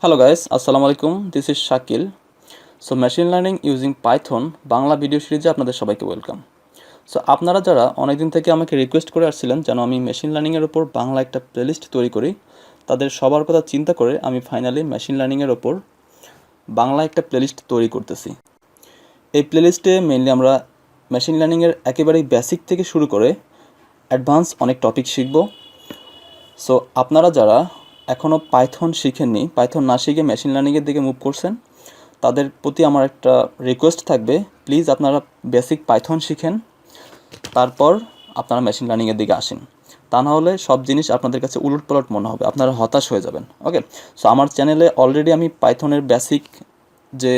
Hello guys, Assalamu alaikum. This is Shakil. So machine learning using Python Bangla video সিরিজে আপনাদের সবাইকে welcome. So আপনারা যারা অনেকদিন থেকে আমাকে রিকোয়েস্ট করে আসছিলেন যেন আমি মেশিন লার্নিংয়ের ওপর বাংলা একটা প্লেলিস্ট তৈরি করি, তাদের সবার কথা চিন্তা করে আমি ফাইনালি মেশিন লার্নিংয়ের ওপর বাংলা একটা প্লেলিস্ট তৈরি করতেছি। এই প্লেলিস্টে মেইনলি আমরা মেশিন লার্নিংয়ের একেবারেই বেসিক থেকে শুরু করে অ্যাডভান্স অনেক টপিক শিখব। সো আপনারা যারা এখনও পাইথন শিখেননি, পাইথন না শিখে মেশিন লার্নিংয়ের দিকে মুভ করছেন, তাদের প্রতি আমার একটা রিকোয়েস্ট থাকবে, প্লিজ আপনারা বেসিক পাইথন শিখেন, তারপর আপনারা মেশিন লার্নিংয়ের দিকে আসেন। তা না হলে সব জিনিস আপনাদের কাছে উলটপালট মনে হবে, আপনারা হতাশ হয়ে যাবেন। ওকে, সো আমার চ্যানেলে অলরেডি আমি পাইথনের বেসিক যে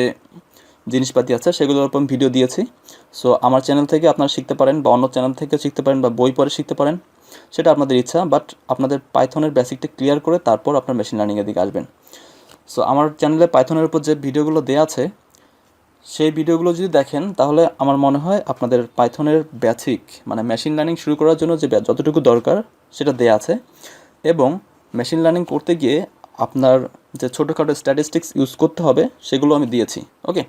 জিনিসপাতি আছে সেগুলোর উপর ভিডিও দিয়েছি। সো আমার চ্যানেল থেকে আপনারা শিখতে পারেন বা অন্য চ্যানেল থেকে শিখতে পারেন বা বই পড়ে শিখতে পারেন, সেটা আপনাদের ইচ্ছা। বাট আপনাদের পাইথনের বেসিকটা ক্লিয়ার করে তারপর আপনার মেশিন লার্নিংয়ের দিকে আসবেন। সো আমার চ্যানেলে পাইথনের উপর যে ভিডিওগুলো দেওয়া আছে সেই ভিডিওগুলো যদি দেখেন তাহলে আমার মনে হয় আপনাদের পাইথনের বেসিক মানে মেশিন লার্নিং শুরু করার জন্য যে যতটুকু দরকার সেটা দেওয়া আছে। এবং মেশিন লার্নিং করতে গিয়ে আপনার যে ছোটোখাটো স্ট্যাটিস্টিক্স ইউজ করতে হবে সেগুলো আমি দিয়েছি। ওকে,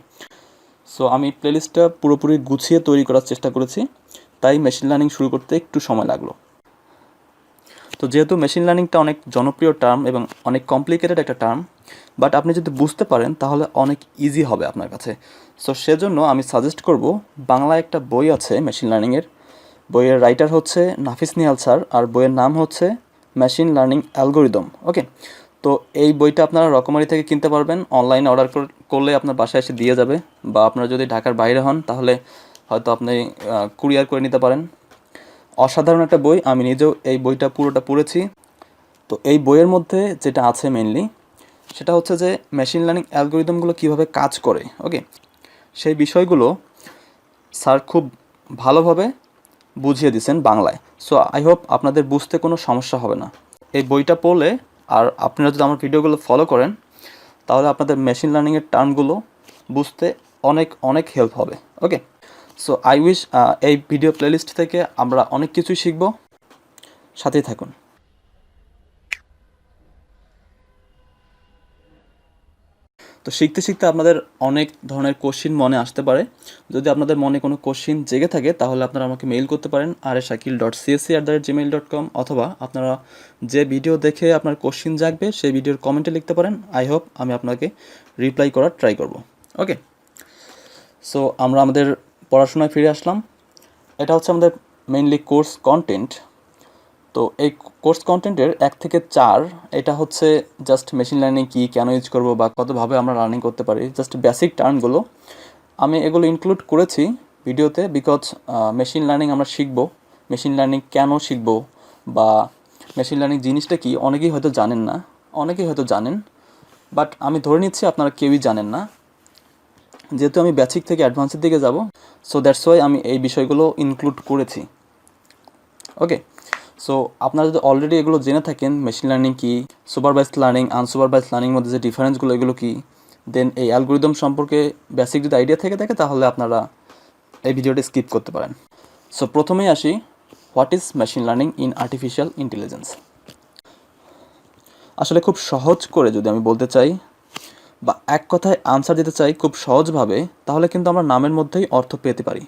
সো আমি প্লেলিস্টটা পুরোপুরি গুছিয়ে তৈরি করার চেষ্টা করেছি, তাই মেশিন লার্নিং শুরু করতে একটু সময় লাগলো। তো যেহেতু মেশিন লার্নিংটা অনেক জনপ্রিয় টার্ম এবং অনেক কমপ্লিকেটেড একটা টার্ম, বাট আপনি যদি বুঝতে পারেন তাহলে অনেক ইজি হবে আপনার কাছে। সো সেজন্য আমি সাজেস্ট করব, বাংলায় একটা বই আছে মেশিন লার্নিংয়ের, বইয়ের রাইটার হচ্ছে নাফিস নিহাল স্যার, আর বইয়ের নাম হচ্ছে মেশিন লার্নিং অ্যালগোরিদম। ওকে, তো এই বইটা আপনারা রকমারি থেকে কিনতে পারবেন, অনলাইনে অর্ডার করলে আপনার বাসায় এসে দিয়ে যাবে, বা আপনারা যদি ঢাকার বাইরে হন তাহলে হয়তো আপনি কুরিয়ার করে নিতে পারেন। অসাধারণ একটা বই, আমি নিজেও এই বইটা পুরোটা পড়েছি। তো এই বইয়ের মধ্যে যেটা আছে মেনলি সেটা হচ্ছে যে মেশিন লার্নিং অ্যালগোরিদমগুলো কীভাবে কাজ করে। ওকে, সেই বিষয়গুলো স্যার খুব ভালোভাবে বুঝিয়ে দিয়েছেন বাংলায়। সো আই হোপ আপনাদের বুঝতে কোনো সমস্যা হবে না এই বইটা পড়লে। আর আপনারা যদি আমার ভিডিওগুলো ফলো করেন তাহলে আপনাদের মেশিন লার্নিংয়ের টার্মগুলো বুঝতে অনেক অনেক হেল্প হবে। ওকে, সো আই উইশ এই ভিডিও প্লেলিস্ট থেকে আমরা অনেক কিছুই শিখব, সাথেই থাকুন। তো শিখতে শিখতে আপনাদের অনেক ধরনের কোশ্চিন মনে আসতে পারে। যদি আপনাদের মনে কোনো কোশ্চিন জেগে থাকে তাহলে আপনারা আমাকে মেইল করতে পারেন arshakil.csc@gmail.com, অথবা আপনারা যে ভিডিও দেখে আপনার কোশ্চিন জাগবে সেই ভিডিওর কমেন্টে লিখতে পারেন। আই হোপ আমি আপনাকে রিপ্লাই করার ট্রাই করব। ওকে, সো আমরা আমাদের পড়াশোনায় ফিরে আসলাম। এটা হচ্ছে আমাদের মেইনলি কোর্স কন্টেন্ট। তো এই কোর্স কন্টেন্টের 1 থেকে 4 এটা হচ্ছে জাস্ট মেশিন লার্নিং কী, কেন ইউজ করবো বা কতভাবে আমরা লার্নিং করতে পারি, জাস্ট বেসিক টার্মগুলো আমি এগুলো ইনক্লুড করেছি ভিডিওতে, বিকজ মেশিন লার্নিং আমরা শিখবো, মেশিন লার্নিং কেন শিখবো বা মেশিন লার্নিং জিনিসটা কি অনেকেই হয়তো জানেন না, অনেকেই হয়তো জানেন, বাট আমি ধরে নিচ্ছি আপনারা কেউই জানেন না। যেহেতু আমি বেসিক থেকে অ্যাডভান্সের দিকে যাব, সো দ্যাটস ওয়াই আমি এই বিষয়গুলো ইনক্লুড করেছি। ওকে, সো আপনারা যদি অলরেডি এগুলো জেনে থাকেন, মেশিন লার্নিং কী, সুপারভাইজড লার্নিং, আনসুপারভাইজড লার্নিং মধ্যে যে ডিফারেন্সগুলো এগুলো কী, দেন এই অ্যালগোরিদম সম্পর্কে বেসিক যদি আইডিয়া থেকে থাকে তাহলে আপনারা এই ভিডিওটি স্কিপ করতে পারেন। সো প্রথমেই আসি, what is machine learning in artificial intelligence. আসলে খুব সহজ করে যদি আমি বলতে চাই বা এক কথায় আনসার দিতে চাই খুব সহজভাবে, তাহলে কিন্তু আমরা নামের মধ্যেই অর্থ পেতে পারি।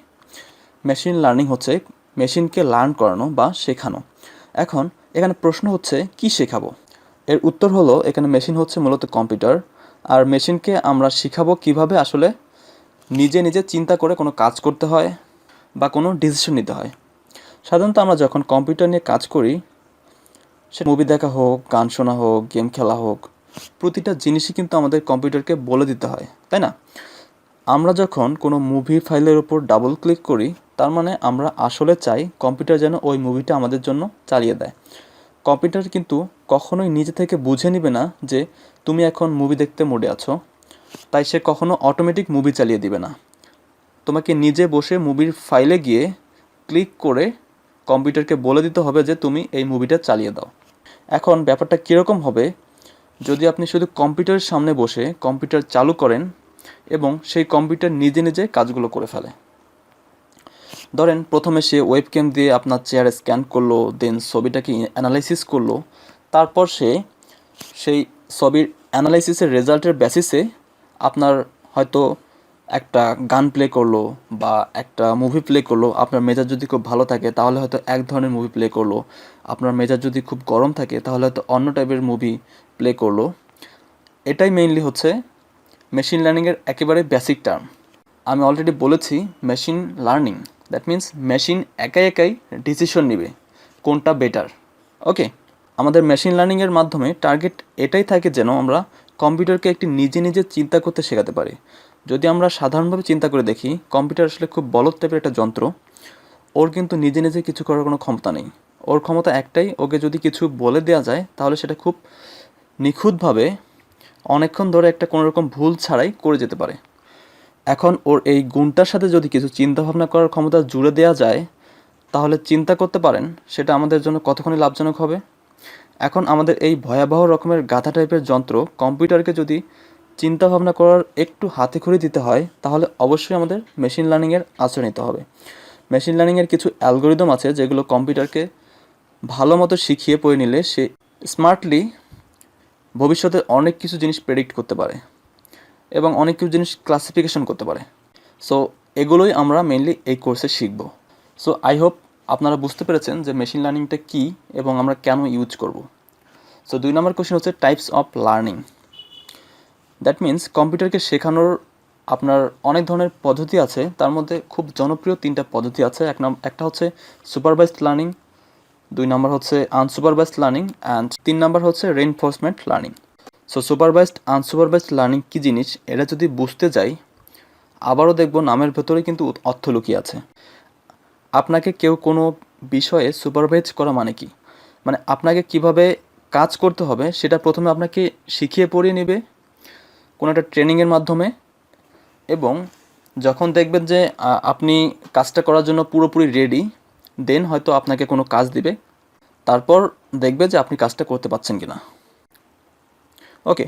মেশিন লার্নিং হচ্ছে মেশিনকে লার্ন করানো বা শেখানো। এখন এখানে প্রশ্ন হচ্ছে কি শেখাবো। এর উত্তর হলো, এখানে মেশিন হচ্ছে মূলত কম্পিউটার, আর মেশিনকে আমরা শেখাবো কিভাবে আসলে নিজে নিজে চিন্তা করে কোনো কাজ করতে হয় বা কোনো ডিসিশন নিতে হয়। সাধারণত আমরা যখন কম্পিউটার নিয়ে কাজ করি, সে মুভি দেখা হোক, গান শোনা হোক, গেম খেলা হোক, প্রতিটা জিনিসই কিন্তু আমাদের কম্পিউটারকে বলে দিতে হয়, তাই না? আমরা যখন কোনো মুভি ফাইলের উপর ডাবল ক্লিক করি, তার মানে আমরা আসলে চাই কম্পিউটার যেন ওই মুভিটা আমাদের জন্য চালিয়ে দেয়। কম্পিউটার কিন্তু কখনোই নিজে থেকে বুঝে নেবে না যে তুমি এখন মুভি দেখতে মোডে আছো, তাই সে কখনো অটোমেটিক মুভি চালিয়ে দিবে না। তোমাকে নিজে বসে মুভির ফাইলে গিয়ে ক্লিক করে কম্পিউটারকে বলে দিতে হবে যে তুমি এই মুভিটা চালিয়ে দাও। এখন ব্যাপারটা কীরকম হবে যদি আপনি শুধু কম্পিউটারের সামনে বসে কম্পিউটার চালু করেন এবং সেই কম্পিউটার নিজে নিজে কাজগুলো করে ফেলে। ধরেন প্রথমে সে ওয়েবক্যাম দিয়ে আপনার চেহারা স্ক্যান করলো, দেন ছবিটাকে অ্যানালাইসিস করলো, তারপর সে সেই ছবির অ্যানালাইসিসের রেজাল্টের বেসিসে আপনার হয়তো একটা গান প্লে করলো বা একটা মুভি প্লে করলো, আপনার মেজাজ যদি খুব ভালো থাকে তাহলে হয়তো এক ধরনের মুভি প্লে করলো, আপনার মেজাজ যদি খুব গরম থাকে তাহলে হয়তো অন্য টাইপের মুভি প্লে করলো। এটাই মেইনলি হচ্ছে মেশিন লার্নিংয়ের একেবারে বেসিক টার্ম। আমি অলরেডি বলেছি machine learning, that means machine একাই একাই ডিসিশন নেবে কোনটা বেটার। ওকে, আমাদের মেশিন লার্নিংয়ের মাধ্যমে টার্গেট এটাই থাকে যেন আমরা কম্পিউটারকে একটি নিজে নিজে চিন্তা করতে শেখাতে পারি। যদি আমরা সাধারণভাবে চিন্তা করে দেখি, কম্পিউটার আসলে খুব বলদ টাইপের একটা যন্ত্র। ওর কিন্তু নিজে নিজে কিছু করার কোনো ক্ষমতা নেই। ওর ক্ষমতা একটাই, ওকে যদি কিছু বলে দেওয়া যায় তাহলে সেটা খুব নিখুঁতভাবে অনেকক্ষণ ধরে একটা কোনোরকম ভুল ছাড়াই করে যেতে পারে। এখন ওর এই গুণটার সাথে যদি কিছু চিন্তাভাবনা করার ক্ষমতা জুড়ে দেওয়া যায়, তাহলে চিন্তা করতে পারেন সেটা আমাদের জন্য কতখানি লাভজনক হবে। এখন আমাদের এই ভয়াবহ রকমের গাধা টাইপের যন্ত্র কম্পিউটারকে যদি চিন্তাভাবনা করার একটু হাতেখড়ি দিতে হয়, তাহলে অবশ্যই আমাদের মেশিন লার্নিংয়ের আশ্রয় নিতে হবে। মেশিন লার্নিংয়ের কিছু অ্যালগোরিদম আছে যেগুলো কম্পিউটারকে ভালো মতো শিখিয়ে পড়ে নিলে সে স্মার্টলি ভবিষ্যতে অনেক কিছু জিনিস প্রেডিক্ট করতে পারে এবং অনেক কিছু জিনিস ক্লাসিফিকেশন করতে পারে। সো এগুলোই আমরা মেইনলি এই কোর্সে শিখব। সো আই হোপ আপনারা বুঝতে পেরেছেন যে মেশিন লার্নিংটা কী এবং আমরা কেন ইউজ করব। সো 2 নম্বর কোশ্চেন হচ্ছে types of learning. That means কম্পিউটারকে শেখানোর আপনার অনেক ধরনের পদ্ধতি আছে, তার মধ্যে খুব জনপ্রিয় 3টা পদ্ধতি আছে। একটা হচ্ছে সুপারভাইজড লার্নিং, 2 নম্বর হচ্ছে আনসুপারভাইজড লার্নিং, অ্যান্ড 3 নম্বর হচ্ছে reinforcement learning. So supervised unsupervised learning কী জিনিস এটা যদি বুঝতে যাই, আবারও দেখব নামের ভেতরে কিন্তু অর্থ লুকিয়ে আছে। আপনাকে কেউ কোনো বিষয়ে সুপারভাইজ করা মানে কি, মানে আপনাকে কিভাবে কাজ করতে হবে সেটা প্রথমে আপনাকে শিখিয়ে পড়িয়ে নেবে কোনো একটা ট্রেনিংয়ের মাধ্যমে, এবং যখন দেখবেন যে আপনি কাজটা করার জন্য পুরোপুরি রেডি, দেন হয়তো আপনাকে কোনো কাজ দিবে, তারপর দেখবে যে আপনি কাজটা করতে পারছেন কি না। ওকে,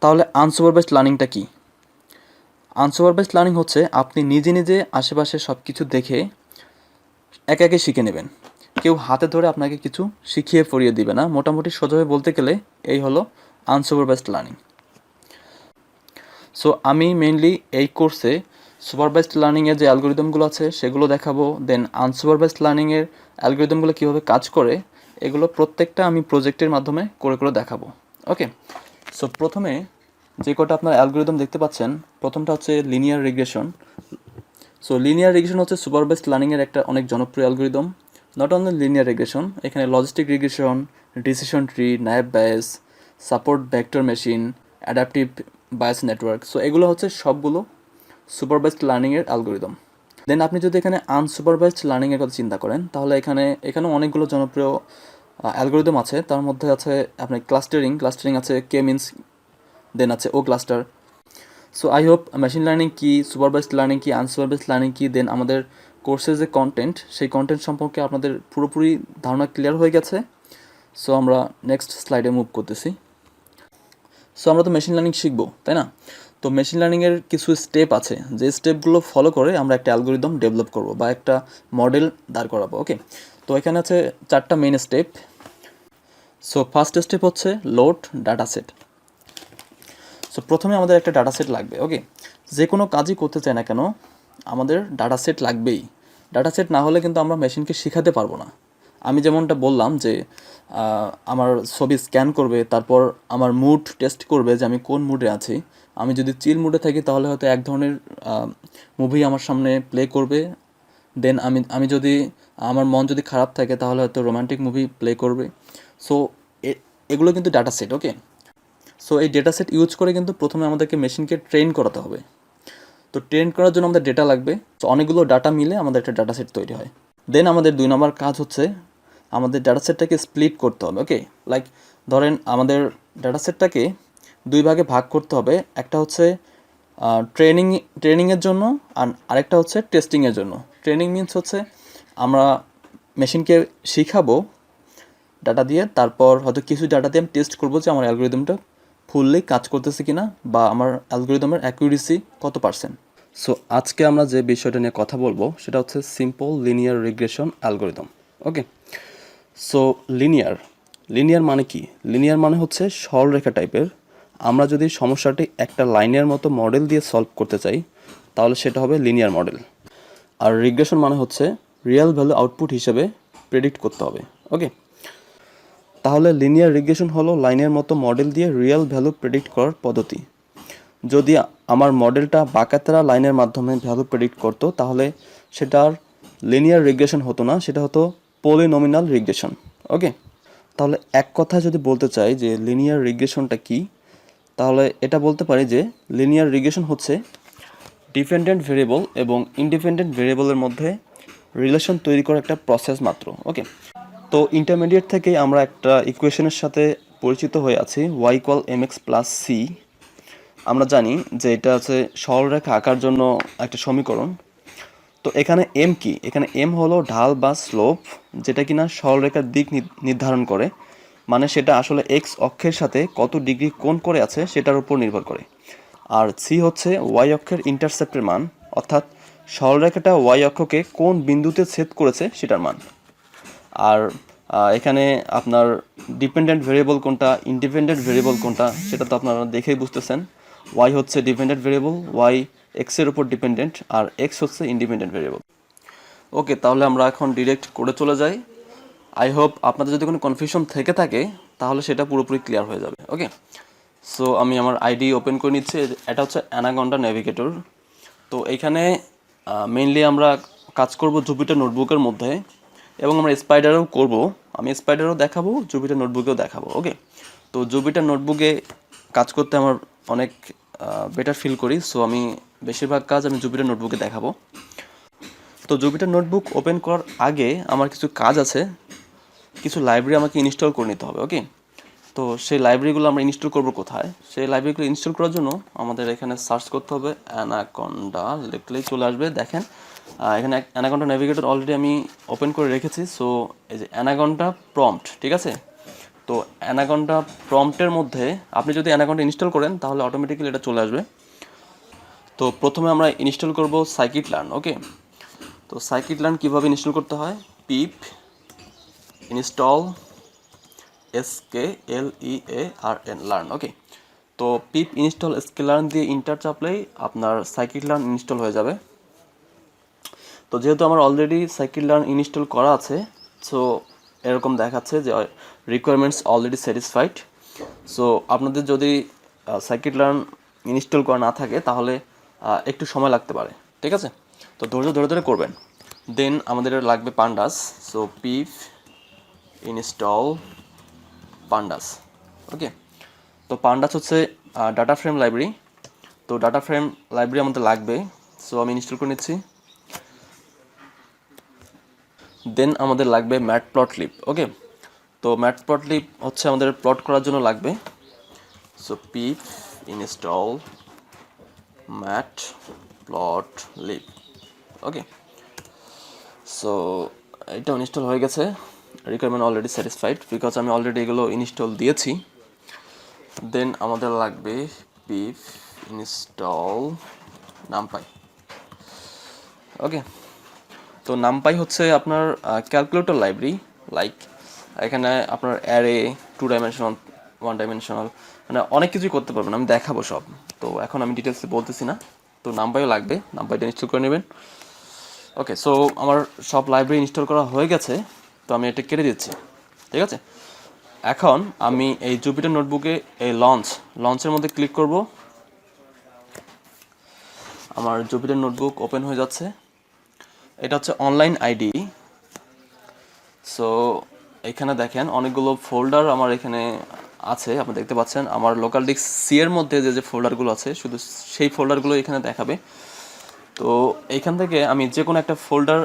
তাহলে আনসুপারভাইজড লার্নিংটা কি? আনসুপারভাইজড লার্নিং হচ্ছে আপনি নিজে নিজে আশেপাশে সব কিছু দেখে একে একে শিখে নেবেন। কেউ হাতে ধরে আপনাকে কিছু শিখিয়ে পড়িয়ে দিবে না। মোটামুটি সোজাভাবে বলতে গেলে এই হলো আনসুপারভাইজড লার্নিং। সো আমি মেইনলি এই কোর্সে সুপারভাইজড লার্নিংয়ের যে অ্যালগোরিদমগুলো আছে সেগুলো দেখাবো, দেন আনসুপারভাইজড লার্নিংয়ের অ্যালগোরিদমগুলো কীভাবে কাজ করে এগুলো প্রত্যেকটা আমি প্রজেক্টের মাধ্যমে করে করে দেখাবো। ওকে, সো প্রথমে যে কটা আপনার অ্যালগোরিদম দেখতে পাচ্ছেন, প্রথমটা হচ্ছে linear regression. So linear regression হচ্ছে সুপারভাইজড লার্নিংয়ের একটা অনেক জনপ্রিয় algorithm. Not only linear regression, এখানে logistic regression, decision tree, naive Bayes, support vector machine, adaptive Bayes network, so এগুলো হচ্ছে সবগুলো সুপারভাইজড লার্নিংয়ের অ্যালগোরিদম। দেন আপনি যদি এখানে আনসুপারভাইজড লার্নিংয়ের কথা চিন্তা করেন, তাহলে এখানেও অনেকগুলো জনপ্রিয় অ্যালগোরিদম আছে। তার মধ্যে আছে আপনার ক্লাস্টারিং আছে, কে মিনস, দেন আছে ও cluster. So I hope machine learning কী, সুপারভাইজড লার্নিং কী, আনসুপারভাইজড লার্নিং কী, দেন আমাদের কোর্সের যে কন্টেন্ট সেই কন্টেন্ট সম্পর্কে আপনাদের পুরোপুরি ধারণা ক্লিয়ার হয়ে গেছে। সো আমরা নেক্সট স্লাইডে মুভ করতেছি। সো আমরা তো মেশিন লার্নিং শিখবো, তাই না? তো মেশিন লার্নিংয়ের কিছু স্টেপ আছে, যে স্টেপগুলো ফলো করে আমরা একটা অ্যালগোরিদম ডেভেলপ করবো বা একটা মডেল দাঁড় করাবো। ওকে, তো এখানে আছে 4টা main step. So first step হচ্ছে লোড ডাটা সেট। সো প্রথমে আমাদের একটা ডাটা সেট লাগবে। ওকে, যে কোনো কাজই করতে চাই না কেন আমাদের ডাটা সেট লাগবেই। ডাটা সেট না হলে কিন্তু আমরা মেশিনকে শেখাতে পারবো না। আমি যেমনটা বললাম যে আমার ছবি স্ক্যান করবে, তারপর আমার মুড টেস্ট করবে যে আমি কোন মুডে আছি। আমি যদি চিল মুডে থাকি তাহলে হয়তো এক ধরনের মুভি আমার সামনে প্লে করবে, দেন আমি যদি আমার মন যদি খারাপ থাকে তাহলে হয়তো রোমান্টিক মুভি প্লে করবে। সো এগুলো কিন্তু ডাটা সেট। ওকে, সো এই ডেটা সেট ইউজ করে কিন্তু প্রথমে আমাদেরকে মেশিনকে ট্রেন করাতে হবে। তো ট্রেন করার জন্য আমাদের ডেটা লাগবে। তো অনেকগুলো ডাটা মিলে আমাদের একটা ডাটা সেট তৈরি হয়। দেন আমাদের 2 নম্বর কাজ হচ্ছে আমাদের ডাটা সেটটাকে স্প্লিট করতে হবে। ওকে, লাইক ধরেন আমাদের ডাটা সেটটাকে 2 ভাগে ভাগ করতে হবে। একটা হচ্ছে ট্রেনিংয়ের জন্য, আর আরেকটা হচ্ছে টেস্টিংয়ের জন্য। ট্রেনিং মিনস হচ্ছে আমরা মেশিনকে শিখাবো ডাটা দিয়ে, তারপর হয়তো কিছু ডাটা দিয়ে আমি টেস্ট করবো যে আমার অ্যালগোরিদমটা ফুললি কাজ করতেছে কিনা বা আমার অ্যালগোরিদমের অ্যাকুরেসি কত %। সো আজকে আমরা যে বিষয়টা নিয়ে কথা বলবো সেটা হচ্ছে সিম্পল লিনিয়ার রিগ্রেশন অ্যালগোরিদম। ওকে, সো লিনিয়ার মানে কি? লিনিয়ার মানে হচ্ছে সরলরেখা টাইপের, আমরা যদি সমস্যাটি একটা লাইনের মতো মডেল দিয়ে সলভ করতে চাই তাহলে সেটা হবে লিনিয়ার মডেল। আর রিগ্রেশন মানে হচ্ছে রিয়েল ভ্যালু আউটপুট হিসেবে প্রেডিক্ট করতে হবে। ওকে, তাহলে লিনিয়ার রিগ্রেশন হলো লাইনের মতো মডেল দিয়ে রিয়েল ভ্যালু প্রেডিক্ট করার পদ্ধতি। যদি আমার মডেলটা বাঁকাতেরা লাইনের মাধ্যমে ভ্যালু প্রেডিক্ট করতো তাহলে সেটার লিনিয়ার রিগ্রেশন হতো না, সেটা হতো পলিনোমিনাল রিগ্রেশন। ওকে, তাহলে এক কথায় যদি বলতে চাই যে লিনিয়ার রিগ্রেশনটা কী, তাহলে এটা বলতে পারি যে লিনিয়ার রিগ্রেশন হচ্ছে ডিপেন্ডেন্ট ভেরিয়েবল এবং ইন্ডিপেন্ডেন্ট ভেরিয়েবলের মধ্যে রিলেশন তৈরি করার একটা প্রসেস মাত্র। ওকে, তো ইন্টারমিডিয়েট থেকেই আমরা একটা ইকুয়েশনের সাথে পরিচিত হয়ে আছি, y=mx+c। আমরা জানি যে এটা হচ্ছে সরলরেখা আঁকার জন্য একটা সমীকরণ। তো এখানে এম কি? এখানে এম হলো ঢাল বা স্লোপ, যেটা কিনা সরলরেখার দিক নির্ধারণ করে, মানে সেটা আসলে এক্স অক্ষের সাথে কত ডিগ্রি কোণ করে আছে সেটার উপর নির্ভর করে। আর সি হচ্ছে ওয়াই অক্ষের ইন্টারসেপ্টের মান, অর্থাৎ সরলরেখাটা ওয়াই অক্ষকে কোন বিন্দুতে ছেদ করেছে সেটার মান। আর এখানে আপনার ডিপেন্ডেন্ট ভেরিয়েবল কোনটা, ইন্ডিপেন্ডেন্ট ভেরিয়েবল কোনটা সেটা তো আপনারা দেখেই বুঝতেছেন। ওয়াই হচ্ছে ডিপেন্ডেন্ট ভেরিয়েবল, ওয়াই এক্সের উপর ডিপেন্ডেন্ট, আর এক্স হচ্ছে ইন্ডিপেন্ডেন্ট ভেরিয়েবল। ওকে, তাহলে আমরা এখন ডিরেক্ট করে চলে যাই। আই হোপ আপনাদের যদি কোনো কনফিউশন থেকে থাকে তাহলে সেটা পুরোপুরি ক্লিয়ার হয়ে যাবে। ওকে, সো আমি আমার আইডি ওপেন করে নিচ্ছি। এটা হচ্ছে অ্যানাকন্ডা নেভিগেটর। তো এইখানে মেইনলি আমরা কাজ করব জুপিটার নোটবুকের মধ্যে, এবং আমরা স্পাইডারও করব। আমি স্পাইডারও দেখাবো, জুপিটার নোটবুকেও দেখাবো। ওকে, তো জুপিটার নোটবুকে কাজ করতে আমার অনেক বেটার ফিল করি, সো আমি বেশিরভাগ কাজ আমি জুপিটার নোটবুকে দেখাবো। তো জুপিটার নোটবুক ওপেন করার আগে আমার কিছু কাজ আছে, কিছু লাইব্রেরি আমাকে ইনস্টল করে নিতে হবে। ওকে, তো সেই লাইব্রেরিগুলো আমরা ইনস্টল করবো কোথায়? সেই লাইব্রেরিগুলো ইনস্টল করার জন্য আমাদের এখানে সার্চ করতে হবে অ্যানাকন্ডা, লিখলেই চলে আসবে। দেখেন এখানে অ্যানাকন্ডা নেভিগেটর অলরেডি আমি ওপেন করে রেখেছি। সো এই যে অ্যানাকন্ডা প্রম্পট, ঠিক আছে? তো অ্যানাকন্ডা প্রম্পটের মধ্যে আপনি যদি অ্যানাকন্ডা ইনস্টল করেন তাহলে অটোমেটিক্যালি এটা চলে আসবে। তো প্রথমে আমরা ইনস্টল করব সাইকিট লার্ন। ওকে, তো সাইকিট লার্ন কীভাবে ইনস্টল করতে হয়? পিপ ইনস্টল SKLEARN লার্ন। ওকে, তো পিপ ইনস্টল SKLearn দিয়ে ইন্টার চাপলেই আপনার সাইকিট লার্ন ইনস্টল হয়ে যাবে। তো যেহেতু আমার অলরেডি সাইকিট লার্ন ইনস্টল করা আছে, সো এরকম দেখাচ্ছে যে রিকোয়ারমেন্টস অলরেডি স্যাটিসফাইড। সো আপনাদের যদি সাইকিট লার্ন ইনস্টল করা না থাকে তাহলে একটু সময় লাগতে পারে, ঠিক আছে? তো ধৈর্য ধরে ধরে করবেন। দেন আমাদের লাগবে pandas. So pip install pandas. Okay, তো পান্ডাস হচ্ছে ডাটা ফ্রেম লাইব্রেরি। তো ডাটা ফ্রেম লাইব্রেরি আমাদের লাগবে, সো আমি ইনস্টল করে নিচ্ছি। দেন আমাদের লাগবে ম্যাটপ্লটলিব। ওকে, তো ম্যাটপ্লটলিব হচ্ছে আমাদের প্লট করার জন্য লাগবে। So pip install matplotlib. Okay, so এটা ইনস্টল হয়ে গেছে। রিকোয়ারমেন্ট অলরেডি স্যাটিসফাইড বিকজ আমি অলরেডি এগুলো ইনস্টল দিয়েছি। দেন আমাদের লাগবে পিপ ইনস্টল নামপাই। ওকে, তো নামপাই হচ্ছে আপনার ক্যালকুলেটর লাইব্রেরি। লাইক এখানে আপনার অ্যারে, 2 ডাইমেনশনাল, 1 ডাইমেনশনাল, মানে অনেক কিছুই করতে পারবেন, আমি দেখাবো সব। তো এখন আমি ডিটেলসে বলতেছি না। তো নামপাইও লাগবে, নামপাইটা ইনস্টল করে নেবেন। ওকে, সো আমার সব লাইব্রেরি ইনস্টল করা হয়ে গেছে, তো আমি এটা কেটে দিচ্ছি, ঠিক আছে? এখন আমি এই জুপিটার নোটবুকে এই লঞ্চের মধ্যে ক্লিক করব। আমার জুপিটার নোটবুক ওপেন হয়ে যাচ্ছে। এটা হচ্ছে অনলাইন আইডি। সো এখানে দেখেন অনেকগুলো ফোল্ডার আমার এখানে আছে, আপনি দেখতে পাচ্ছেন। আমার লোকাল ডিস্ক সি এর মধ্যে যে ফোল্ডারগুলো আছে শুধু সেই ফোল্ডারগুলো এখানে দেখাবে। তো এইখান থেকে আমি যে কোনো একটা ফোল্ডার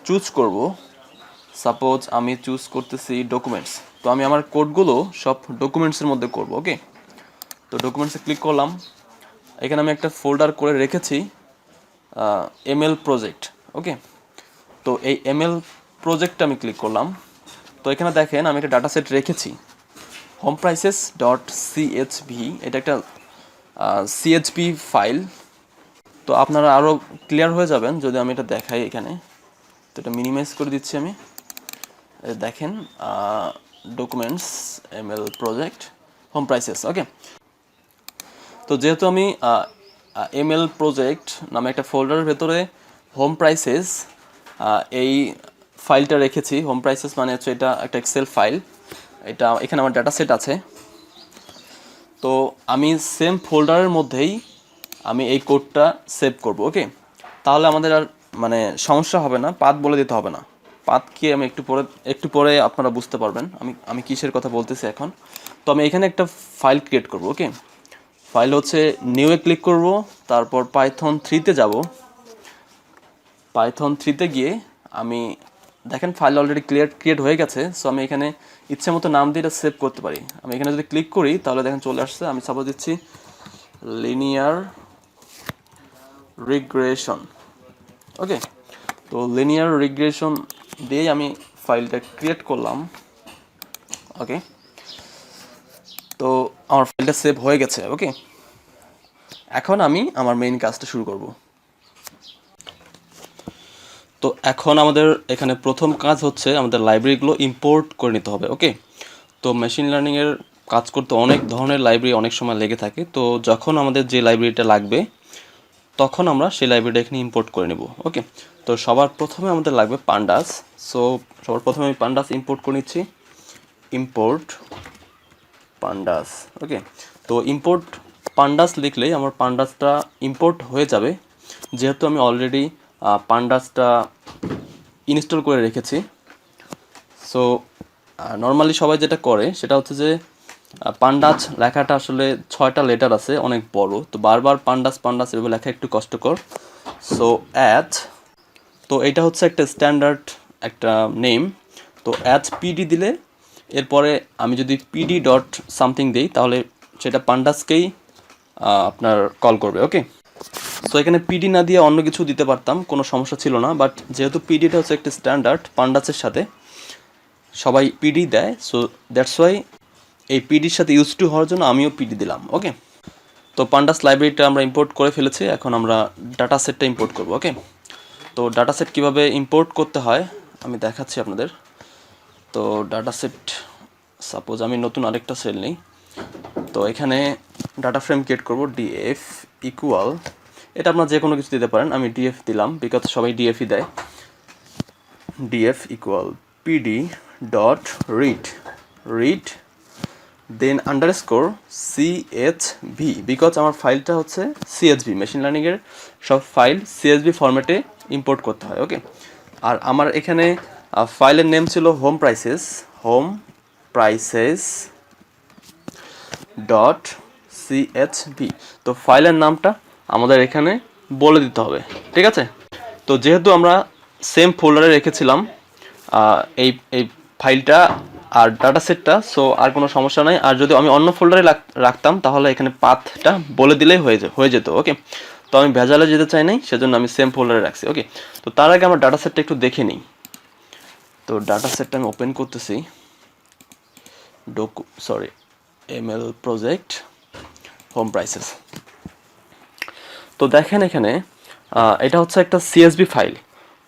চুজ করব। সাপোজ আমি চুজ করতেছি ডকুমেন্টস, তো আমি আমার কোডগুলো সব ডকুমেন্টসের মধ্যে করব। ওকে, তো ডকুমেন্টসে ক্লিক করলাম। এখানে আমি একটা ফোল্ডার করে রেখেছি এমএল প্রজেক্ট। ওকে, তো এই এমএল প্রজেক্টটা আমি ক্লিক করলাম। তো এখানে দেখেন আমি একটা ডাটা সেট রেখেছি, হোম প্রাইসেস ডট সিএইচভি। এটা একটা সিএইচভি ফাইল। তো আপনারা আরও ক্লিয়ার হয়ে যাবেন যদি আমি এটা দেখাই এখানে। তো এটা মিনিমাইজ করে দিচ্ছি আমি। দেখেন documents ML project home prices. Okay, তো যেহেতু আমি এমএল প্রজেক্ট নামে একটা ফোল্ডারের ভেতরে হোম প্রাইসেস এই ফাইলটা রেখেছি। হোম প্রাইসেস মানে হচ্ছে এটা একটা এক্সেল ফাইল, এটা এখানে আমার ডাটা সেট আছে। তো আমি সেম ফোল্ডারের মধ্যেই আমি এই কোডটা সেভ করব। ওকে, তাহলে আমাদের আর মানে সমস্যা হবে না, পাথ বলে দিতে হবে না। পাথ কি আমি একটু পরে আপনারা বুঝতে পারবেন আমি কিসের কথা বলতেছি এখন। তো আমি এখানে একটা ফাইল ক্রিয়েট করব। ওকে, ফাইল হচ্ছে নিউয়ে ক্লিক করব, তারপর পাইথন 3-তে যাব। পাইথন 3-তে গিয়ে আমি দেখেন ফাইল অলরেডি ক্রিয়েট হয়ে গেছে। সো আমি এখানে ইচ্ছে মতো নাম দিয়ে এটা সেভ করতে পারি। আমি এখানে যদি ক্লিক করি তাহলে দেখেন চলে আসছে। আমি সাপোজ দিচ্ছি লিনিয়ার রিগ্রেশন। ওকে, তো লিনিয়ার রিগ্রেশন দিয়েই আমি ফাইলটা ক্রিয়েট করলাম। ওকে, তো আমার ফাইলটা সেভ হয়ে গেছে। ওকে, এখন আমি আমার মেইন কাজটা শুরু করব। তো এখন আমাদের এখানে প্রথম কাজ হচ্ছে আমাদের লাইব্রেরিগুলো ইম্পোর্ট করে নিতে হবে। ওকে, তো মেশিন লার্নিংয়ের কাজ করতে অনেক ধরনের লাইব্রেরি অনেক সময় লেগে থাকে। তো যখন আমাদের যে লাইব্রেরিটা লাগবে তখন আমরা সেই লাইব্রেরিটা এখানে ইম্পোর্ট করে নেব। ওকে, তো সবার প্রথমে আমাদের লাগবে পান্ডাস। সো সবার প্রথমে আমি পান্ডাস ইম্পোর্ট করে নিচ্ছি। Import pandas. ওকে, তো ইম্পোর্ট পান্ডাস লিখলেই আমার পান্ডাসটা ইম্পোর্ট হয়ে যাবে, যেহেতু আমি অলরেডি পান্ডাসটা ইনস্টল করে রেখেছি। সো নর্মালি সবাই যেটা করে সেটা হচ্ছে যে পান্ডাস লেখাটা আসলে 6টা লেটার আছে, অনেক বড়, তো বারবার পান্ডাস পান্ডাস এভাবে লেখা একটু কষ্টকর। সো তো এটা হচ্ছে একটা স্ট্যান্ডার্ড একটা নেম। তো পিডি দিলে এরপরে আমি যদি পিডি ডট সামথিং দিই তাহলে সেটা পান্ডাসকেই আপনার কল করবে। ওকে, সো এখানে পিডি না দিয়ে অন্য কিছু দিতে পারতাম, কোনো সমস্যা ছিল না, বাট যেহেতু পিডিটা হচ্ছে একটা স্ট্যান্ডার্ড পান্ডাসের সাথে সবাই পিডি দেয়, সো দ্যাটস ওয়াই এই পিডির সাথে ইউজ টু হওয়ার জন্য আমিও পিডি দিলাম। ওকে, তো পান্ডাস লাইব্রেরিটা আমরা ইম্পোর্ট করে ফেলেছি, এখন আমরা ডাটা সেটটা ইম্পোর্ট করব। ওকে, তো ডাটা সেট কীভাবে ইম্পোর্ট করতে হয় আমি দেখাচ্ছি আপনাদের। তো ডাটা সেট সাপোজ আমি নতুন আরেকটা সেল নিই। তো এখানে ডাটা ফ্রেম ক্রিয়েট করব, ডিএফ ইকুয়াল, এটা আপনার যে কোনো কিছু দিতে পারেন, আমি ডিএফ দিলাম বিকজ সবাই ডিএফই দেয়। DF equal PD dot read then underscore CSV, because আমার ফাইলটা হচ্ছে সিএইচভি, মেশিন লার্নিংয়ের সব ফাইল সিএইচভি ফরম্যাটে ইম্পোর্ট করতে হয়। ওকে, আর আমার এখানে ফাইলের নেম ছিল হোম প্রাইসেস ডট সিএইচভি। তো ফাইলের নামটা আমাদের এখানে বলে দিতে হবে, ঠিক আছে। তো যেহেতু আমরা সেম ফোল্ডারে রেখেছিলাম এই এই ফাইলটা আর ডাটা সেটটা, সো আর কোনো সমস্যা নাই। আর যদি আমি অন্য ফোল্ডারে রাখতাম তাহলে এখানে পাথটা বলে দিলেই হয়ে যেত। ওকে, তো আমি ভেজালে যেতে চাই নাই, সেজন্য আমি সেম ফোল্ডারে রাখছি। ওকে, তো তার আগে আমার ডাটা সেটটা একটু দেখে নিই। তো ডাটা সেটটা আমি ওপেন করতেছি, এমএল প্রজেক্ট হোম প্রাইসেস। তো দেখেন এখানে এটা হচ্ছে একটা সিএসভি ফাইল।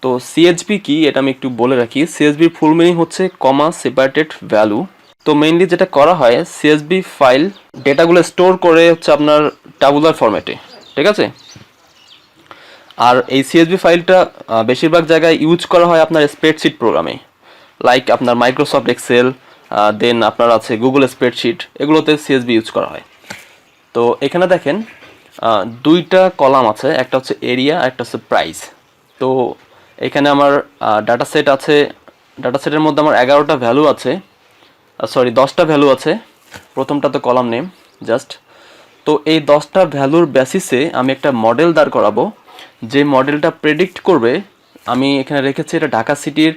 তো সিএসভি কি এটা আমি একটু বলে রাখি। সিএসভির ফুল মিনিং হচ্ছে কমা সেপারেটেড ভ্যালু। তো মেইনলি যেটা করা হয়, সিএসভি ফাইল ডেটাগুলো স্টোর করে হচ্ছে আপনার টাবুলার ফরম্যাটে, ঠিক আছে। আর এই সিএসভি ফাইলটা বেশিরভাগ জায়গায় ইউজ করা হয় আপনার স্প্রেডশিট প্রোগ্রামে, লাইক আপনার মাইক্রোসফট এক্সেল, দেন আপনার আছে গুগল স্প্রেডশিট, এগুলোতে সিএসভি ইউজ করা হয়। তো এখানে দেখেন দুইটা কলাম আছে, একটা হচ্ছে এরিয়া আর একটা হচ্ছে প্রাইস। তো এখানে আমার ডাটা সেট আছে, ডাটা সেটের মধ্যে আমার 11টা ভ্যালু আছে, 10টা ভ্যালু আছে। প্রথমটা তো কলাম নেম জাস্ট। তো এই 10টা ভ্যালুর বেসিসে আমি একটা মডেল দাঁড় করাবো, যে মডেলটা প্রেডিক্ট করবে। আমি এখানে রেখেছি এটা ঢাকা সিটির